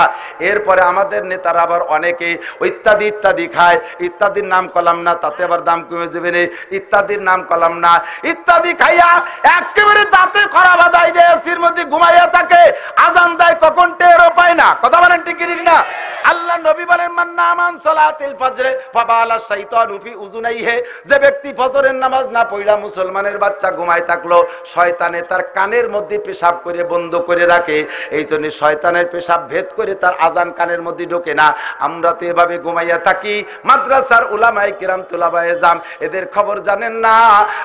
এরপরে আমাদের নেতা তারা আবার অনেকে ইত্যাদি ইত্যাদি খায়, ইত্যাদির নাম কলাম না, তাতে আবার দাম কমে যাবে না, ইত্যাদির নাম কলাম না, ইত্যাদি খাইয়া একেবারে দাঁতে খরা বাঁধাই দেয়, এসির মধ্যে ঘুমাইয়া থাকে, আজান দেয় কখন টেরও পায় না। কথা বলেন ঠিক না? আল্লাহ নবী বলেন মান নামান সালাতিল ফজরে ফাবালা শাইতানু ফি উযুনাইহি, যে ব্যক্তি ফজরের নামাজ না পড়া মুসলমানের বাচ্চা ঘুমায় থাকলো, শয়তানে তার কানের মধ্যে পেশাব করে বন্ধ করে রাখে, এই জন্য শয়তানের পেশাব ভেদ করে তার আজান কানের মধ্যে ঢোকে না। আমরা তো এভাবে ঘুমাইয়া থাকি। মাদ্রাসার উলামায়ে কিরাম তুলাবায়ে জাম এদের খবর জানেন না,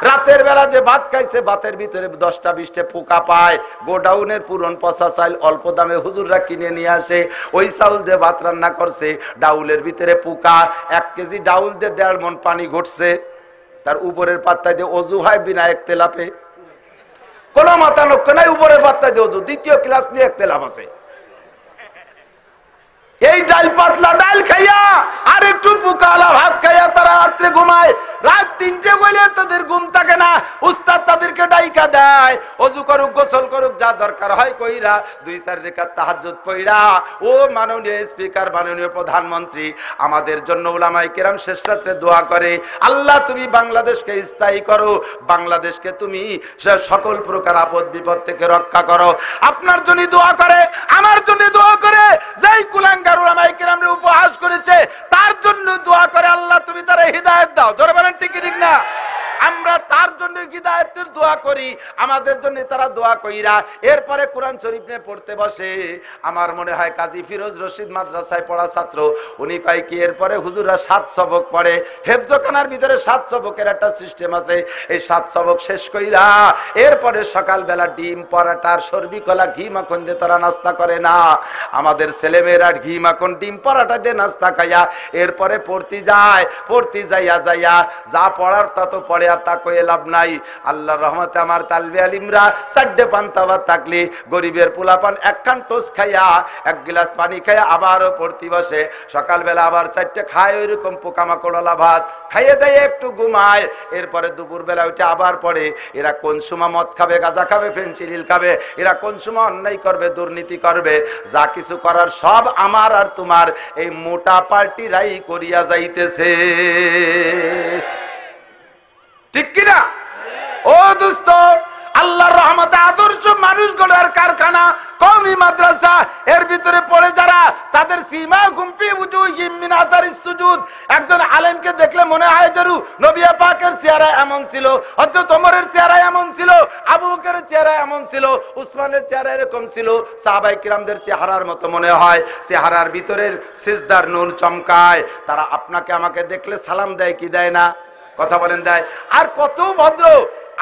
রাতের বেলা যে ভাত খাইছে ভাতের ভিতরে 10টা 20টা পোকা পায়, গোডাউনের পুরন পচা চাল অল্প দামে হুজুররা কিনে নিয়ে আসে, ওই চাউল দিয়ে ভাত রান্না করছে, ডাউলের ভিতরে পোকা, 1 কেজি ডাউল দিয়ে 1.5 মণ পানি ঘটছে, তার উপরের পাত্তায় দিয়ে অজু হয় বিনা একতেলাপে, কোন মাথা লক্ষ্য নাই, উপরের পাত্তায় দিয়ে অজু, 2য় ক্লাস নিয়ে একতেলাপ আছে। এই ডাল পাতলা ডাল খাইয়া আর একটু পোকালা ভাত খাইয়া তারা রাত্রে ঘুমায়, রাত 3টে হইলে তাদের ঘুম থাকে না, উস্তাদ তাদেরকে ডাইকা দেয়, অজু করুক গোসল করুক যা দরকার হয় কইরা 2-4 রাকাত তাহাজ্জুদ পড়া, ও মাননীয় স্পিকার মাননীয় প্রধানমন্ত্রী আমাদের জন্য উলামায়ে কেরাম শেষ রাত্রে দোয়া করে, আল্লাহ তুমি বাংলাদেশকে স্থায়ী করো, বাংলাদেশকে তুমি সকল প্রকার আপদ বিপদ থেকে রক্ষা করো। আপনার জন্য দোয়া করে, আমার জন্য দোয়া করে, যেই কুলাঙ্গার উলামায়ে কেরামরে উপহাস করেছে তার জন্য দোয়া করে, আল্লাহ তুমি তারে হিদায়াত দাও। জোরে বলেন ঠিক না? আমরা তার জন্য হিদায়াতের দোয়া করি, আমাদের জন্য তারা দোয়া কইরা এরপরে কোরআন শরীফ নিয়ে পড়তে বসে। আমার মনে হয় কাজী ফিরোজ রশিদ মাদ্রাসায় পড়া ছাত্র, উনি কয় কি এরপরে হুজুররা 7 সবক পড়ে, হেফজখানার ভিতরে 7 সবকের একটা সিস্টেম আছে, এই 7 সবক শেষ কইরা এরপরে সকালবেলা ডিম পরাটার সরবি কলা ঘি মাখন দিয়ে তারা নাস্তা করে না। আমাদের ছেলেমেয়েরা ঘি মাখন ডিম পরাটা দিয়ে নাস্তা খাইয়া এরপরে পড়তে যায়, পড়তে যাইয়া যাইয়া যা পড়ার তা তো পড়ে, আর তা কয়ে লাভ নাই। আল্লাহর রহমতে আমার তালবে আলিমরা 4টে পান্তা ভাত থাকলে গরিবের পোলাপান 1 খান টোস্ট খাইয়া 1 গ্লাস পানি খাইয়া আবারও পড়তে বসে, সকালবেলা আবার 4টে খায় ওইরকম পোকামাকড়লা ভাত খাইয়ে দেয়, একটু ঘুমায়, এরপরে দুপুরবেলা ওইটা আবার পড়ে। এরা কোন সময় মদ খাবে, গাঁজা খাবে, ফেনসিডিল খাবে, এরা কোন সময় অন্যায় করবে, দুর্নীতি করবে, যা কিছু করার সব আমার আর তোমার এই মোটা পার্টিরাই করিয়া যাইতেছে। ঠিক কিনা? ও দোস্ত, আল্লাহর রহমতে আদর্শ মানুষ গড়ার কারখানা কওমি মাদ্রাসা, এর ভিতরে পড়ে যারা, তাদের সীমা গুম্পি উজুহিম মিন আসারিস সুজুদ। একজন আলেমকে দেখলে মনে হয় যেন নবী পাকের চেহারা এমন ছিল, হযরত ওমরের চেহারা এমন ছিল, আবু বকরের চেহারা এমন ছিল, উসমানের চেহারা এরকম ছিল, সাহাবায়ে কিরামদের চেহারার মতো মনে হয়, চেহারার ভিতরের সিজদার নূর চমকায়। তারা আপনাকে আমাকে দেখলে সালাম দেয় কি দেয় না? কথা বলেন দেয়। আর কত ভদ্র,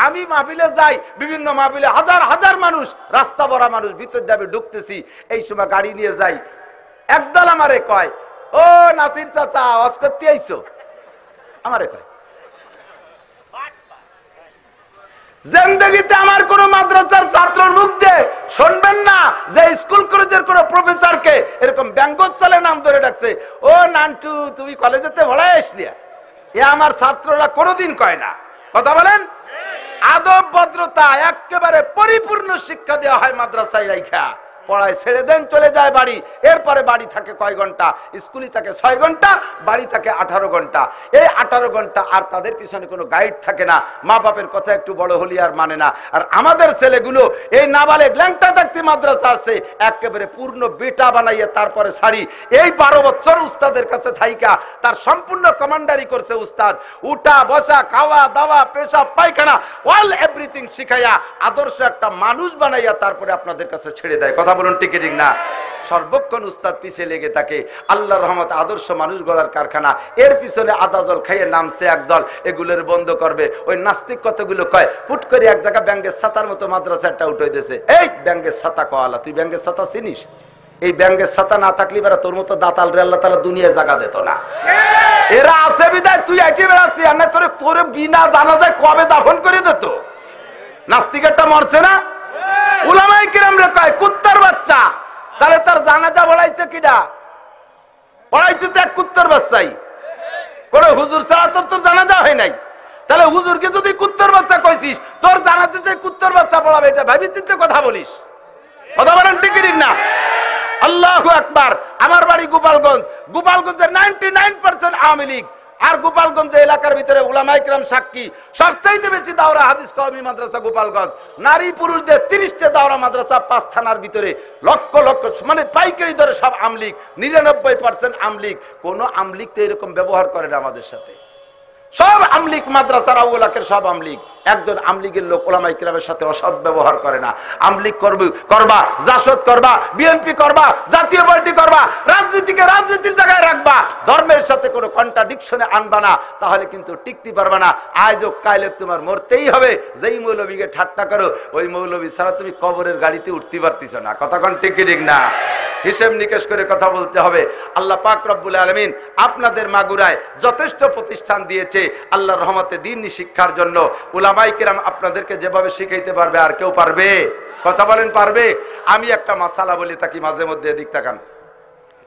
আমি মাহফিলে যাই, বিভিন্ন মাহফিলে হাজার হাজার মানুষ, রাস্তা ভরা মানুষ, ভিতর যাবে ঢুকতেছি, এই সময় গাড়ি নিয়ে যাই, একদল আমারে কয়, ও নাসির চাচা ওয়াজ করতে আইছো, আমারে কয়। জিন্দেগিতে আমার কোন মাদ্রাসার ছাত্রর মুখ দিয়ে শুনবেন না যে স্কুল কলেজের কোন প্রফেসরকে এরকম ব্যঙ্গোচ্ছলে নাম ধরে ডাকছে, ও নান্টু তুমি কলেজেতে ভরাই আসলিয়া, এ আমার ছাত্ররা কোনোদিন কয় না। কথা বলেন? আদব ভদ্রতা একেবারে পরিপূর্ণ শিক্ষা দেওয়া হয় মাদ্রাসায় রাইখা, পড়ায় ছেড়ে দেন, চলে যায় বাড়ি, এরপরে বাড়ি থাকে কয় ঘন্টা, স্কুলে থাকে 6 ঘন্টা, বাড়ি থাকে 18 ঘন্টা। এই 18 ঘন্টা আর তাদের পিছনে কোনো গাইড থাকে না, মা বাপের কথা একটু বড় হলি আর মানে না। আর আমাদের ছেলেগুলো এই নাবালেগ ল্যাংটা থাকতে মাদ্রাসা আসছে, একেবারে পূর্ণ বেটা বানাইয়া তারপরে ছাড়ি। এই 12 বছর উস্তাদের কাছে থাইকা তার সম্পূর্ণ কমান্ডারি করছে উস্তাদ, উঠা বসা, খাওয়া দাওয়া, পেশাব পায়খানা, অল এভরিথিং শিখাইয়া আদর্শ একটা মানুষ বানাইয়া তারপরে আপনাদের কাছে ছেড়ে দেয়। কথা বলুন ঠিক ঠিক না? সর্বক্ষণ উস্তাদ পিছিয়ে লেগে থাকে। আল্লাহর রহমতে আদর্শ মানুষ গড়ার কারখানা, এর পিছনে আদা জল খাইয়ে নামছে একদল, এগুলোর বন্ধ করবে। ওই নাস্তিক কতগুলো কয়, ফুট করে এক জায়গা ব্যাঙ্গের ছাতার মতো মাদ্রাসা একটা উঠে দিয়েছে, এই ব্যাঙ্গের ছাতা কওয়ালা, তুই ব্যাঙ্গের ছাতা চিনিস? এই ব্যাঙ্গের ছাতা না থাকলে বেড়া তোর মতো দাতাল রে আল্লাহ তাআলা দুনিয়ায় জায়গা দিত না। এরা আছে বিদায় তুই আইটি বেড়াচ্ছি, আর না তোরে বিনা জানাজায় কবে দাফন করে দিত। নাস্তিকেরটা মরছে না? উলামায়ে কিরাম রে কয় কুত্তার বাচ্চা, তাহলে তার জানাজা পড়াইছে কিডা? পড়াইছে তো এক কুত্তার বাচ্চাই, কোন হুজুর ছাড়া তোর জানাজা হয় নাই। তাহলে হুজুরকে যদি কুত্তার বাচ্চা কইছিস, তোর জানাজা যে কুত্তার বাচ্চা পড়াবে, এটা ভাবি চিন্তে কথা বলিস। কথা বলেন ঠিক ঠিক না? আল্লাহু আল্লাহু আকবার। আমার বাড়ি গোপালগঞ্জ, গোপালগঞ্জের 99% আওয়ামী লীগ। আর গোপালগঞ্জ এলাকার ভিতরে উলামায়ে কিরাম সাক্ষী, সবচাইতে বেশি দাওরা হাদিস কওমি মাদ্রাসা গোপালগঞ্জ। নারী পুরুষদের 30টা দাওরা মাদ্রাসা 5 থানার ভিতরে, লক্ষ লক্ষ মানে পাইকারি দরে সব আমলিগ, 99% আমলিগ। কোন আমলিগ তো এরকম ব্যবহার করে না আমাদের সাথে। সব আমলিগ মাদ্রাসার আউলাকের সব আমলিগ। একজন আমলিগের লোক উলামায়ে কিরামের সাথে অসৎ ব্যবহার করে না। আমলিগ করবা, জাসদ করবা, বিএনপি করবা, জাতীয় পার্টি করবা, রাজনীতিকে রাজনীতির জায়গায় রাখবা, ধর্মের সাথে কোনো কন্ট্রাডিকশনে আনবা না, তাহলে কিন্তু টিকতে পারবে না। আজ হোক কাইলে তোমার মরতেই হবে। যেই মৌলবীকে ঠাট্টা করো, ওই মৌলবী ছাড়া তুমি কবরের গাড়িতে উঠতে পারতিস না। কথা কোন ঠিক ঠিক না? হিসেব নিকেশ করে কথা বলতে হবে। আল্লাহ পাক রব্বুল আলামিন আপনাদের মাগুরায় যথেষ্ট প্রতিষ্ঠান দিয়েছে আল্লাহর রহমতে দ্বীনি শিক্ষার জন্য। উলামায়ে কিরাম আপনাদেরকে যেভাবে শিখাইতে পারবে আর কেউ পারবে? কথা বলেন, পারবে? আমি একটা মাসালা বলি থাকি মাঝে মধ্যে, এদিক তাকান।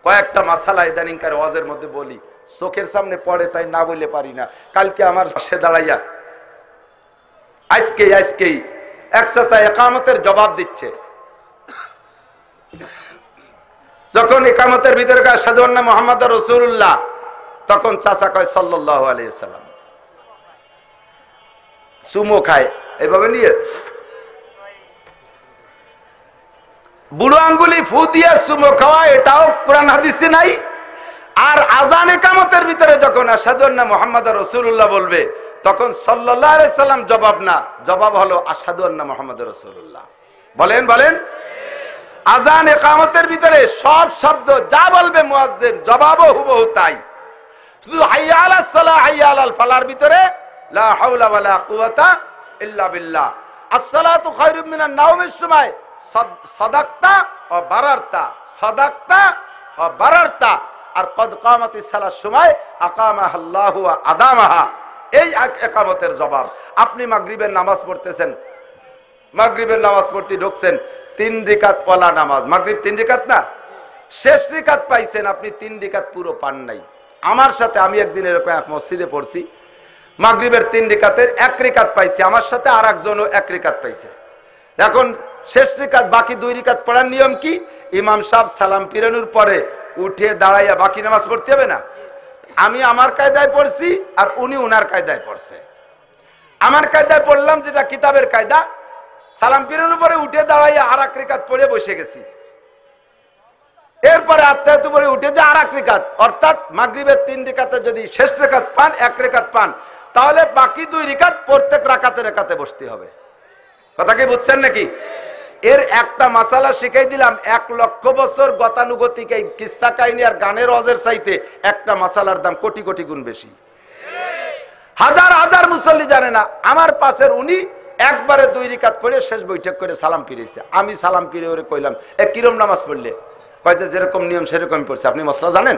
কয়েকটা মাসালা ইদানিংকার ওয়াজের মধ্যে বলি, চোখের সামনে পড়ে তাই না বললে পারি না। কালকে আমার পাশে দাঁড়াইয়া আজকেই এক চাচা ইকামতের জবাব দিচ্ছে। যখন ইকামতের ভিতরে কয় আশহাদু আন্না মুহাম্মাদুর রাসূলুল্লাহ, তখন চাচা কয় সাল্লাল্লাহু আলাইহি সাল্লাম। চুমো খায় এভাবে নিয়ে, বুড়ো আঙ্গুলি ফু দিয়ে চুমো খাওয়া, এটাও কোরআন হাদিসে নাই। আর আজান ইকামতের ভিতরে যখন আশহাদু আন্না মুহাম্মাদুর রাসূলুল্লাহ বলবে, তখন সাল্লাল্লাহু আলাইহি সাল্লাম জবাব না, জবাব হলো আশহাদু আন্না মুহাম্মাদুর রাসূলুল্লাহ। বলেন বলেন। আজান ইকামতের ভিতরে সব শব্দ যা বলবে মুয়াজ্জিন, জবাবও হুবহু তাই। শুধু হাইয়া আলাস সালাহ, হাইয়া আলাল ফালার ভিতরে লা হাওলা ওয়ালা কুওয়াতা ইল্লা বিল্লাহ, আসসালাতু খায়রুম মিনান নাওমের সময় সাদাকতা ওয়া বারারতা, সাদাকতা ওয়া বারারতা। আর কদ কামাতিস সালার সময় আকামাহাল্লাহু ওয়া আদামাহা, এই ইকামতের জবাব। আপনি মাগরিবের নামাজ পড়তেছেন, মাগরিবের নামাজ পড়তে ঢুকছেন, 3 রিকাত পলা নামাজ, মাগরিব 3 রিকাত না, শেষ রিকাত পাইছেন আপনি, 3 রিকাত পুরো পান নাই। আমার সাথে আমি একদিন এরকম এক মসজিদে পড়ছি, মাগরিবের 3 রিকাতের 1 রিকাত পাইছি, আমার সাথে আর একজনও 1 রিকাত পাইছে। এখন শেষ রিকাত বাকি 2 রিকাত পড়ার নিয়ম কি? ইমাম সাহেব সালাম ফিরানোর পরে উঠে দাঁড়াইয়া বাকি নামাজ পড়তে হবে না? আমি আমার কায়দায় পড়ছি আর উনি উনার কায়দায় পড়ছে। আমার কায়দায় পড়লাম যেটা কিতাবের কায়দা, সালাম ফিরানোর পরে উঠে দাঁড়াইয়া আর 1 রিকাত পড়ে বসে গেছি। এরপরে আত্মায়াত পরে উঠে যে আর 1 রিকাত, অর্থাৎ মাগরিবের 3 রিকাতে যদি শেষ রিকাত পান, 1 রিকাত পান, তাহলে বাকি 2 রিকাত প্রত্যেক রাকাতে বসতে হবে। কথা কি বুঝছেন নাকি? এর একটা মাসালা শিখাই দিলাম, 1 লক্ষ বছর গতানুগতিক এই কিসসা কাহিনী আর গানের ওয়াজের চাইতে একটা মাসালার দাম কোটি কোটি গুণ বেশি। হাজার হাজার মুসল্লি জানে না। আমার পাশের উনি একবারে 2 রিকাত পড়ে শেষ বৈঠক করে সালাম ফিরেছে। আমি সালাম ফিরে ওরে কইলাম, কিরম নামাজ পড়লে? কয় যে যেরকম নিয়ম সেরকম পড়ছে। আপনি মশলা জানেন?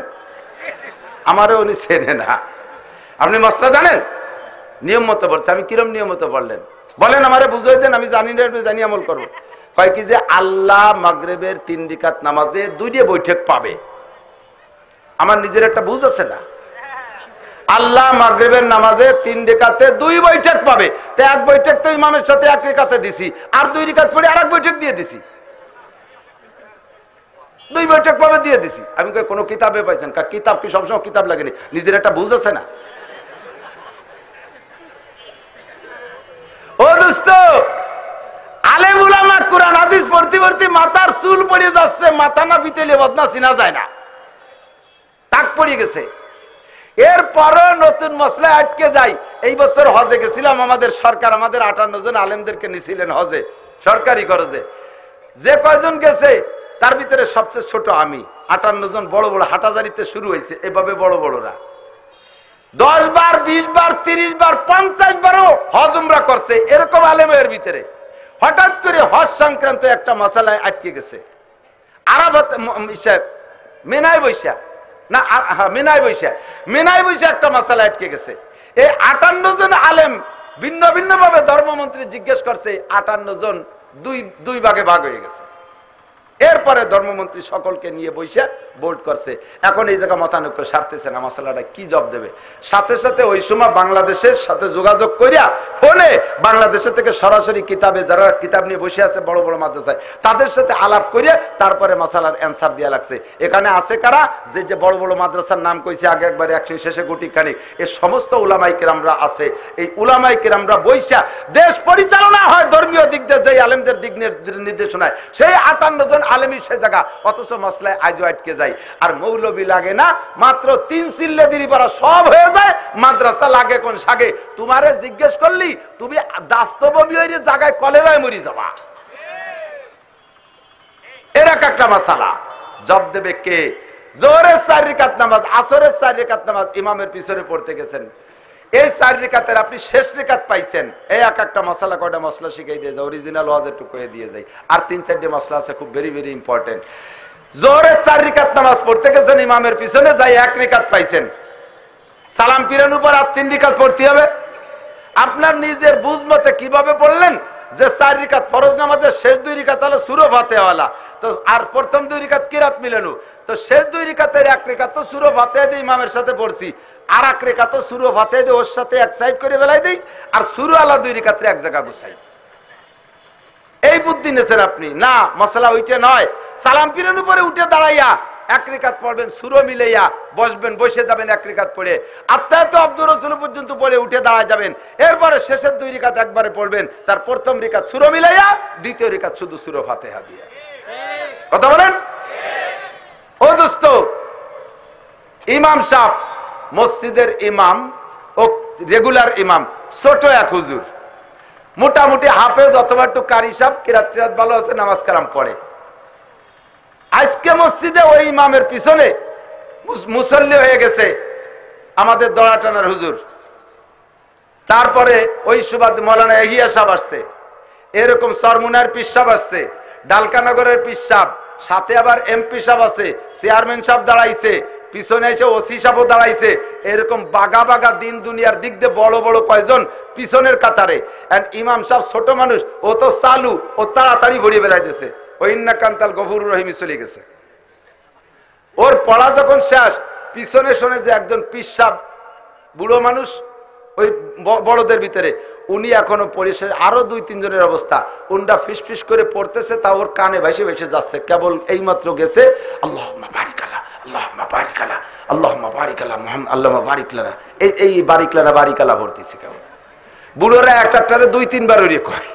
আমারও উনি চেনে না। আপনি মশলা জানেন? নিয়ম মতো পড়ছে। আমি কিরম নিয়ম মতো পড়লেন বলেন, আমারে বুঝাই দেন, আমি জানি না, জানি আমল করবো। কয় কি যে আল্লাহ মাগরিবের 3 রিকাত নামাজে 2 বৈঠক পাবে। আমার নিজের একটা বুঝ আছে না? আল্লাহ মাগরিবের নামাজে 3 রিকাতে 2 বৈঠক পাবে। তো 1 বৈঠক তো ইমামের সাথে 1 রিকাতে দিছি, আর 2 রিকাত পড়ে আর 1 বৈঠক দিয়ে দিছি, 2 বৈঠক পাবে দিয়ে দিছি। আমি কই কোনো কিতাবে পাইছেন? কিতাব কি সবসময় কিতাব লাগেনি? নিজের একটা বুঝ আছে না? ও দোস্ত, আলেম উলামা কুরআন হাদিস পড়তে পড়তে মাথার চুল পড়ে যাচ্ছে, মাথা না পিটাইলে বদনা চিনা যায় না, টাক পড়ে গেছে। এরপরও নতুন মসলা আটকে যায়। এই বছর হজে গেছিলাম, আমাদের সরকার আমাদের 58 জন আলেমদেরকে নিছিলেন হজে, সরকারি খরচে। যে কয়জন গেছে তার ভিতরে সবচেয়ে ছোট আমি। 58 জন বড় বড় হাটাজারিতে শুরু হয়েছে, এভাবে বড় বড়রা 10 বার 20 বার 30 বার 50 বারও হজ উমরা করছে। এরকম আলেমের ভিতরে হঠাৎ করে হজ সংক্রান্ত একটা মশালায় আটকে গেছে। আরাফাত মেনায় বৈশা না, মেনায় বৈশা একটা মশালা আটকে গেছে। এই 58 জন আলেম ভিন্ন ভিন্ন ভাবে ধর্মমন্ত্রী জিজ্ঞেস করছে, 58 জন দুই ভাগে ভাগ হয়ে গেছে। এরপরে ধর্মমন্ত্রী সকলকে নিয়ে বসে বোর্ড করছে। এখন এই জায়গা মতানৈক্য সারতেছে না, মশলাটা কি জব দেবে। সাথে সাথে ওই সময় বাংলাদেশের সাথে যোগাযোগ করিয়া ফোনে বাংলাদেশের থেকে সরাসরি কিতাবে যারা কিতাব নিয়ে বসে আছে বড় বড় মাদ্রাসায় তাদের সাথে আলাপ করিয়া তারপরে মশালার অ্যান্সার দেওয়া লাগছে। এখানে আছে কারা, যে বড় বড় মাদ্রাসার নাম কইছে আগে একবার একশো শেষে গুটি খানি, এই সমস্ত উলামায়ে কেরামরা আছে। এই উলামায়ে কেরামরা বইসা দেশ পরিচালনা হয় ধর্মীয় দিক দিয়ে যে আলেমদের দিক নির্দেশনায়, সেই 58 জন আলেমী সে জায়গা, অথচ মসলায় আজও আটকে যায়। আর মৌলবী লাগে না, মাত্র 3 চিল্লে দিলি পারা সব হয়ে যায়। মাদ্রাসা লাগে কোন সাগে, তোমারে জিজ্ঞেস করলি তুমি দাস্তবমি হয়ে জায়গায় কলেরায় মরি যাবা। এর একটা মাসালা জব দেবে কে? জোহরের 4 রাকাত নামাজ, আসরের 4 রাকাত নামাজ ইমামের পিছনে পড়তে গেছেন, এই 4 রাকাতের আপনি শেষ রাকাত পাইছেন, এই একটা মশলা কয়টা মশলা শিখাই দিয়ে যায়, অরিজিনাল ওয়াজ একটু কয়ে দিয়ে যায়। আর 3-4টে মশলা আছে খুব ভেরি ভেরি ইম্পর্টেন্ট। জোহরের 4 রাকাত নামাজ পড়তে গেছেন, ইমামের পিছনে যাই 1 রাকাত পাইছেন, সালাম ফিরানোর পর আর 3 রাকাত পড়তে হবে। আপনার নিজের বুঝ মতে কিভাবে পড়লেন যে 4 রাকাত ফরজ নামাজের শেষ 2 রাকাত হলো সূরা ফাতিহা, তো আর প্রথম 2 রাকাত কিরাত মিলানো, তো শেষ 2 রাকাতের 1 রাকাত তো সূরা ফাতিহা দিয়ে ইমামের সাথে পড়ছি, আর 1 রাকাত তো সূরা ফাতিহা দিয়ে ওর সাথে এক সাইড করে বেলাই দেই, আর সূরা আলা 2 রাকাতের এক জায়গা গুছাই। এই বুদ্ধি নেছেন আপনি না, মশলা ওইটা নয়। সালাম ফিরানোর পরে উঠে দাঁড়াইয়া 1 রাকাত পড়বেন, সূরা মিলাইয়া বসবেন, বসে যাবেন 1 রাকাত পড়ে, আত্মায়াত আব্দুর রাসূল পর্যন্ত পড়ে উঠে দাঁড়ায় যাবেন। এরপরে শেষের 2 রাকাত একবারে পড়বেন, তার প্রথম রাকাত সূরা মিলাইয়া, দ্বিতীয় রাকাত শুধু সূরা ফাতিহা দিয়ে। কথা বলেন? ও দোস্ত, ইমাম সাহেব মসজিদের ইমাম ও রেগুলার ইমাম ছোট এক হুজুর, মোটামুটি হাফেজ অথবা একটু কারি সাহেব, কিরাত টিরাত ভালো আছে, নামাজ কালাম পড়ে। আজকে মসজিদে ওই ইমামের পিছনে মুসল্লি হয়ে গেছে আমাদের দড়াটানার হুজুর, তারপরে ওই সুবাদ মৌলানা এগিয়া সাহেব আসছে, এরকম সরমুনার পীর সাহেব আসছে, ডালকানগরের পীর সাহেব, সাথে আবার এমপি সাহেব আছে, চেয়ারম্যান সাহেব দাঁড়াইছে, পিছনে এসে ওসি সাহেবও দাঁড়াইছে, এরকম বাগা বাগা দিন দুনিয়ার দিক দিয়ে বড় বড় কয়জন পিছনের কাতারে। ইমাম সাহেব ছোট মানুষ, ও তো চালু, ও তাড়াতাড়ি ভরিয়ে বেড়াইতেছে, ওই ইন্না কান্তাল গফুরুর রহিম চলে গেছে। ওর পড়া যখন শেষ, পিছনে শোনে যে একজন পীর সাহেব বুড়ো মানুষ ওই বড়দের ভিতরে, উনি এখনো পরিশেষ আরো 2-3 জনের অবস্থা, উনটা ফিস ফিস করে পড়তেছে, তা ওর কানে ভেসে ভেসে যাচ্ছে। কেবল এইমাত্র গেছে আল্লাহুম্মা বারিক আলা, আল্লাহুম্মা বারিক আলা, আল্লাহুম্মা বারিক আলা মুহাম্মদ, আল্লাহুম্মা বারিক লানা, এই বারিক লানা বারিক আলা ভর্তিছে। কেবল বুড়োরা একটারে 2-3 বার ওরে কয়,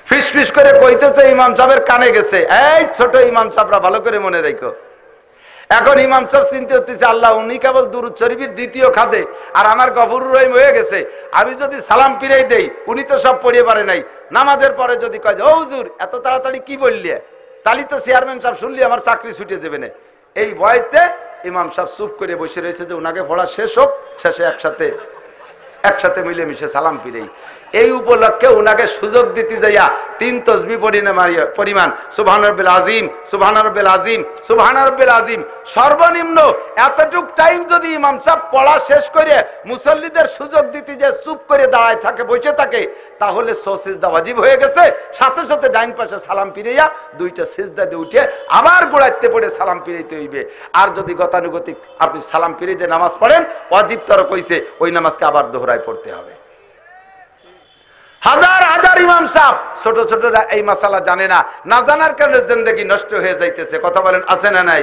ফিস ফিস করে কইতেছে, ইমাম সাহেবের কানে গেছে। এই ছোট ইমাম সাহেবরা ভালো করে মনে রাখো, এখন ইমাম সাহেব চিন্তা করতেছে, আল্লাহ উনি কেবল দুরূদ শরীফের দ্বিতীয় খাদে, আর আমার গফুরুর রহিম হয়ে গেছে, আমি যদি সালাম ফিরাই দেই, উনি তো সব পড়িয়ে পারে নাই, নামাজের পরে যদি কয় ও হুজুর এত তাড়াতাড়ি কি বললে, তাহলে তো চেয়ারম্যান সাহেব শুনলি আমার চাকরি ছুটে যাবে না। এই ভয়তে ইমাম সাহেব চুপ করে বসে রয়েছে যে ওনাকে পড়া শেষ হোক, শেষে একসাথে মিলেমিশে সালাম ফিরেই। এই উপলক্ষে উনাকে সুযোগ দিতে যাইয়া 3 তসবিহ পরিমাণ সুবহান রাব্বিল আযীম, সুবহান রাব্বিল আযীম, সুবহান রাব্বিল আযীম, সর্বনিম্ন এতটুক টাইম যদি ইমাম সাহেব পড়া শেষ করে মুসল্লিদের সুযোগ দিতে যে চুপ করে দাঁড়ায় থাকে, বসে থাকে, তাহলে সিজদা ওয়াজিব হয়ে গেছে। সাথে সাথে ডাইন পাশে সালাম ফিরাইয়া 2টা সিজদা দিয়ে উঠে আবার গোড়াইতে পড়ে সালাম ফিরাইতে হইবে। আর যদি গতানুগতিক আপনি সালাম ফিরাইতে নামাজ পড়েন, ওয়াজিব তরক হইছে, ওই নামাজকে আবার দোহরায় পড়তে হবে। হাজার হাজার ইমাম সাহেব ছোট ছোটরা এই মাসালা জানে না, না জানার কারণে জিন্দেগি নষ্ট হয়ে যাইতেছে। কথা বলেন আছে না নাই?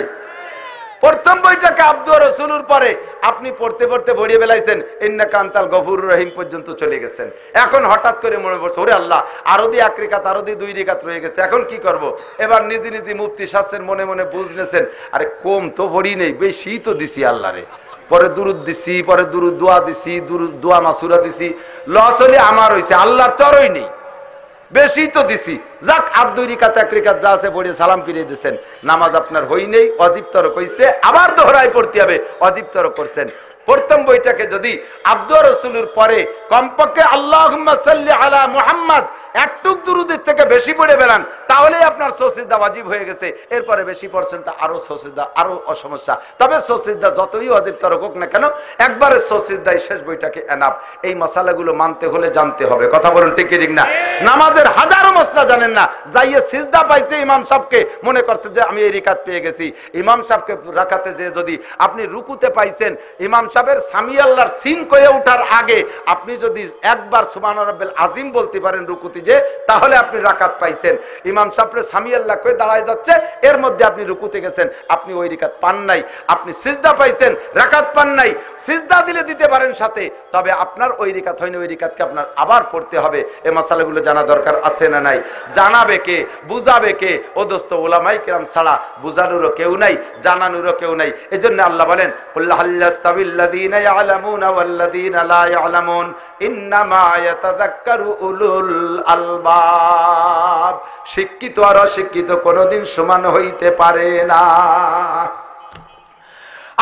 প্রথম বইটাকে আব্দুর রাসূলুর পরে আপনি পড়তে পড়তে ভরিয়ে বেলাইছেন ইন্নাকা আনতাল গফুরুর রহিম পর্যন্ত চলে গেছেন। এখন হঠাৎ করে মনে পড়ছে, ওরে আল্লাহ আরো দি 1 রাকাত, আরো দি 2 রাকাত রয়ে গেছে, এখন কি করব? এবার নিজে নিজে মুফতি শাস্ত্রের মনে মনে বুঝনেছেন, আরে কম তো ভরি নেই, বেশি তো দিছি আল্লাহরে, পরে দুরুদ দিছি, পরে দুরুদ দোয়া দিছি, দুরুদ দোয়া মাসুরা দিছি, লস হলে আমার হইছে, আল্লাহর তো আরই নেই, বেশি তো দিছি, যাক আর 2 রাকাত 1 রাকাত যা আছে পড়ে সালাম ফিরিয়ে দিয়েছেন, নামাজ আপনার হই নেই, ওয়াজিব তরক হইছে, আবার দোহরায় পড়তে হবে, ওয়াজিব তরক করছেন। প্রথম বইটাকে যদি আব্দুর রাসূলের পরে কমপক্ষে আল্লাহুম্মা সাল্লি আলা মুহাম্মদ একটুক দুরুদের থেকে বেশি পড়ে বেড়ান, তাহলে আপনার সসিদা ওয়াজিব হয়ে গেছে। এরপরে বেশি পড়ছেন তা আরো সসিদা, আরো অসমস্যা। তবে সসিদা যতই ওয়াজিব তরক হোক না কেন, একবারে সসিদাই শেষ বইটাকে এনাফ। এই মশালাগুলো মানতে হলে জানতে হবে। কথা বলুন ঠিক ঠিক না? নামাজের হাজারো মশলা জানেন না, যাইয়ে সিজদা পাইছে ইমাম সাহেবকে, মনে করছে যে আমি এই রিকাত পেয়ে গেছি। ইমাম সাহেবকে রাকাতে যে যদি আপনি রুকুতে পাইছেন, ইমাম সাহেবের সামি আল্লাহর সিন কয়ে ওঠার আগে আপনি যদি একবার সুবহান রাব্বিল আজিম বলতে পারেন রুকুতে যে, তাহলে আপনি রাকাত পাইছেন। ইমাম সাহেবরে সামি আল্লাহ কয়ে দাঁড়ায় যাচ্ছে, এর মধ্যে আপনি রুকুতে গেছেন, আপনি ওই রিকাত পান নাই। আপনি সিজদা পাইছেন, রাকাত পান নাই। সিজদা দিলে দিতে পারেন সাথে, তবে আপনার ওই রিকাত হয়নি, ওই রিকাতকে আপনার আবার পড়তে হবে। এই মাসালাগুলো জানা দরকার আছে না নাই? জানাবে কে, বুঝাবে কে? ও দোস্ত, ওলামাই কিরাম ছাড়া বুঝানোরও কেউ নাই, জানানোরও কেউ নাই। এজন্য আল্লাহ বলেন, কুল হাল ইয়াস্তাবিল্লাযীনা ইয়ালামুনা ওয়াল্লাযীনা লা ইয়ালামুন ইন্নামা ইয়াতাযাক্কারু উলুল আলবাব। শিক্ষিত আর অশিক্ষিত কোনোদিন সমান হইতে পারে না।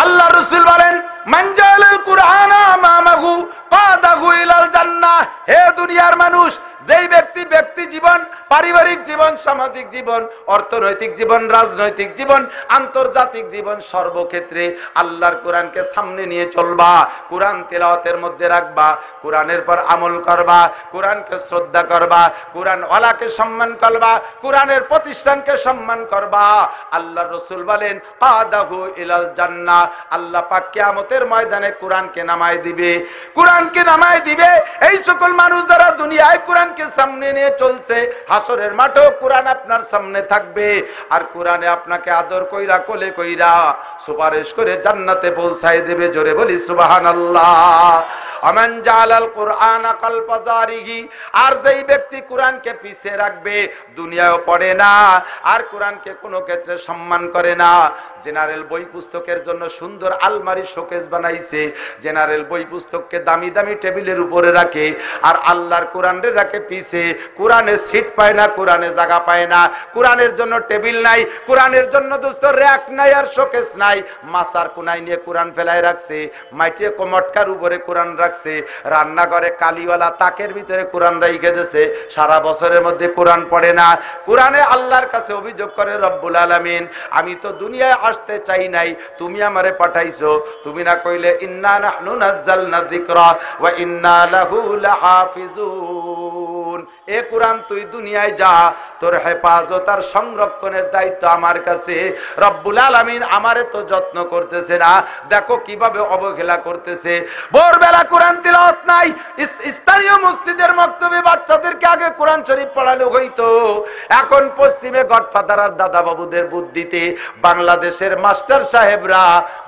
আল্লাহ রাসূল বলেন, মান জাআলাল কুরআনা আমামাহু কাদাহু ইলাল জান্নাহ। হে দুনিয়ার মানুষ, যেই ব্যক্তি ব্যক্তি জীবন, পারিবারিক জীবন, সামাজিক জীবন, অর্থনৈতিক জীবন, রাজনৈতিক জীবন, আন্তর্জাতিক জীবন, সর্বক্ষেত্রে আল্লাহর কোরআনকে সামনে নিয়ে চলবা, কোরআন তেলাওয়াতের মধ্যে রাখবা, কোরআনের পর আমল করবা, কোরআনকে শ্রদ্ধা করবা, কোরআন ওয়ালাকে সম্মান করবা, কোরআনের প্রতিষ্ঠানকে সম্মান করবা। আল্লাহর রাসূল বলেন, কাদাহু ইলাল জান্নাহ। আল্লাহ পাক কিয়ামতের ময়দানে কোরআনকে নামায় দিবে, কোরআনকে নামায় দিবে। এই সকল মানুষ যারা দুনিয়ায় কোরআনকে সামনে নিয়ে চলছে, হাসরের মাঠেও কোরআন আপনার সামনে থাকবে। আর কোরআনে আপনাকে আদর কইরা, কোলে কইরা, সুপারিশ করে জান্নাতে পৌঁছায় দেবে। জোরে বলি সুবহানাল্লাহ। আমান জালাল কুরআনা কালবা জারিহি। আর যেই ব্যক্তি কোরআনকে পিছে রাখবে, দুনিয়ায়ও পড়ে না, আর কোরআনকে কোনো ক্ষেত্রে সম্মান করে না। জেনারেল বই পুস্তকের জন্য সুন্দর আলমারি শোকেস বানাইছে, জেনারেল বই পুস্তককে দামি দামি টেবিলের উপরে রাখে, আর আল্লাহর কোরআনের রাখে পিছে। কোরআনে সিট পায় না, কোরআনে জায়গা পায় না, কোরআনের জন্য টেবিল নাই, কোরআনের জন্য দোস্ত র‍্যাক নাই আর শোকেস নাই। মাসার কোনায় নিয়ে কোরআন ফেলায় রাখছে, মাটিয়ে কোমটকার উপরে কোরআন রাখছে, রান্নাঘরে কালিওয়ালা তাকের ভিতরে কোরআন রাইখে দিয়েছে। সারা বছরের মধ্যে কোরআন পড়ে না। কোরআনে আল্লাহর কাছে অভিযোগ করে রব্বুল আলামিন, আমি তো দুনিয়ায় আসতে চাই নাই, তুমি আমারে পাঠাইছো। তুমি না কইলে ইন্না নাহনু নাযালনা যিকরা ওয়া ইন্না লাহু লাহাফিজুন। এ কোরআন তুই দুনিয়ায় যা, তোর হেফাজত আর সংরক্ষণের দায়িত্ব আমার কাছে। রব্বুল আলামিন আমারে তো যত্ন করতেছে না, দেখো কিভাবে অবহেলা করতেছে। ভোরবেলা কোরআন তিলাওয়াত নাই। স্থানীয় মসজিদের মক্তবে বাচ্চাদেরকে আগে কোরআন শরীফ পড়ানো হইতো, এখন পশ্চিমে গডফাদার আর দাদা বাবুদের বুদ্ধিতে বাংলাদেশের মাস্টার সাহেবরা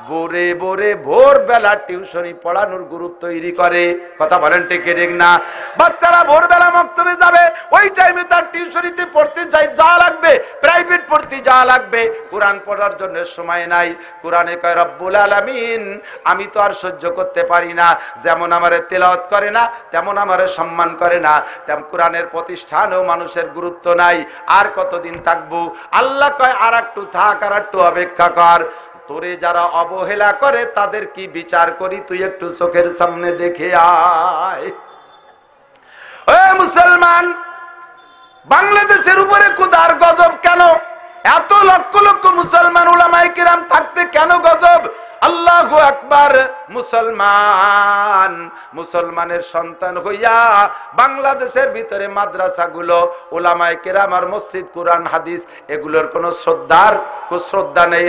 ভোরে ভোরে ভোরবেলা টিউশনি পড়ানোর গ্রুপ তৈরি করে। কথা বলেন ঠিক ঠিক না? বাচ্চারা ভোরবেলা মক্তবে যাবে, ওই টাইমে তার টিউশনিতে পড়তে যা লাগবে, প্রাইভেট পড়তে যা লাগবে, কোরআন পড়ার জন্য সময় নাই। কোরআনে কয় রব্বুল আলামিন, আমি তো আর সহ্য করতে পারি না, যেমন আমারে তেলাওয়াত করে না, তেমন আমারে সম্মান করে না, তেমন কোরআনের প্রতিষ্ঠানেও মানুষের গুরুত্ব নাই। আর কতদিন থাকবো? আল্লাহ কয় আর একটু থাক, আর একটু অপেক্ষা কর। তোরে যারা অবহেলা করে তাদের কি বিচার করি তুই একটু চোখের সামনে দেখে আয়। ও মুসলমান, বাংলাদেশের উপরে খোদার গজব কেন? এত লক্ষ লক্ষ মুসলমান উলামায়ে কিরাম থাকতে কেন গজব? আল্লাহু আকবার। মুসলমানের সন্তান হইয়া বাংলাদেশের ভিতরে মাদ্রাসাগুলো, উলামায়ে কেরাম আর মসজিদ, কোরআন হাদিস, এগুলোর কোনো শ্রদ্ধা নেই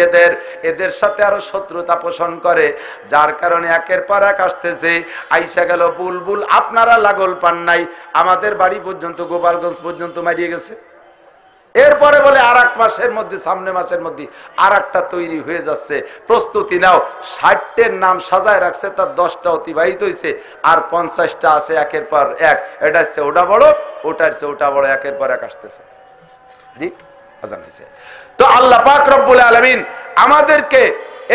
এদের সাথে আরো শত্রুতা পোষণ করে, যার কারণে একের পর এক আসতেছে। আইসা গেল বুলবুল, আপনারা লাগল পান নাই, আমাদের বাড়ি পর্যন্ত, গোপালগঞ্জ পর্যন্ত মারিয়ে গেছে। এরপরে বলে আর এক মাসের মধ্যে, সামনে মাসের মধ্যে আর একটা তৈরি হয়ে যাচ্ছে, প্রস্তুতি নাও। 60টের নাম সাজায় রাখছে, তার 10টা অতিবাহিত হয়েছে, আর 50টা আছে একের পর এক। এটা হচ্ছে ওটা বড়, ওটা হচ্ছে ওটা বড়, একের পর এক আসতেছে। জি, আজান হয়েছে। তো আল্লাহ পাক রব্বুল আলামিন আমাদেরকে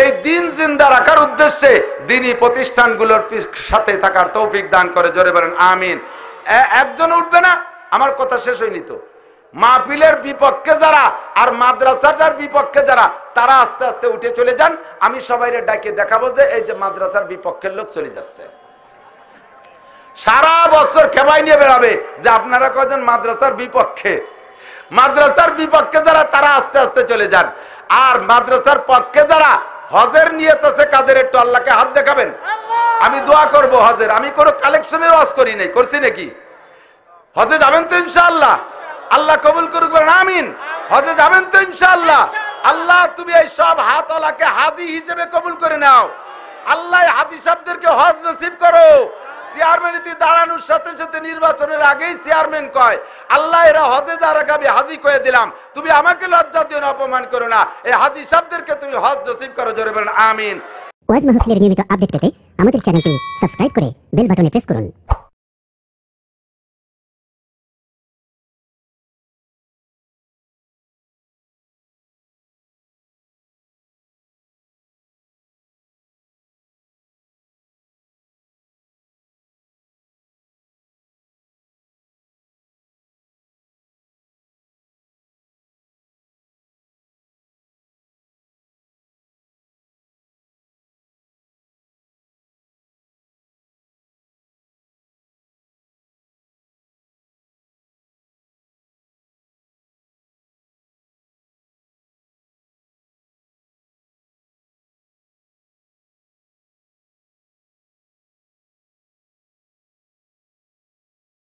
এই দিন জিন্দা রাখার উদ্দেশ্যে দিনী প্রতিষ্ঠানগুলোর সাথে থাকার তৌফিক দান করে। জোরে বলেন আমিন। একজন উঠবে না, আমার কথা শেষ হয়নি তো। মাহফিলের বিপক্ষে যারা আর মাদ্রাসার বিপক্ষে যারা, তারা আস্তে আস্তে উঠে চলে যান। আমি সবাইরে ডাকে দেখাবো যে এই যে মাদ্রাসার বিপক্ষের লোক চলে যাচ্ছে। সারা বছর খেপাই নিয়ে বেড়াবে যে আপনারা কজন মাদ্রাসার বিপক্ষে। মাদ্রাসার বিপক্ষে যারা তারা আস্তে আস্তে চলে যান, আর মাদ্রাসার পক্ষে যারা হজের নিয়ত আছে কাদের একটু আল্লাহকে হাত দেখাবেন। আমি দোয়া করব হজের, আমি কোনো কালেকশনের ওয়াজ করি নাই, করছি নাকি? হজে যাবেন তো ইনশাআল্লাহ? আল্লাহ কবুল করুক, আমিন। হজে যাবেন তো ইনশাআল্লাহ? আল্লাহ তুমি এই সব হাতওয়ালাকে হাজি হিসেবে কবুল করে নাও। আল্লাহ হাজি সাহেবদেরকে হজ নসিব করো। চেয়ারম্যানিতে দাঁড়ানোর সাথে সাথে নির্বাচনের আগেই চেয়ারম্যান কয়, আল্লাহ এরা হজে যারা আমি হাজি কয়ে দিলাম, তুমি আমাকে লজ্জা দিও না, অপমান করো না, এই হাজি সাহেবদেরকে তুমি হজ নসিব করো। জোরে বলেন আমিন। ওয়াজ মাহফিলের নিয়মিত আপডেট পেতে আমাদের চ্যানেলটি সাবস্ক্রাইব করে বেল বাটনে প্রেস করুন।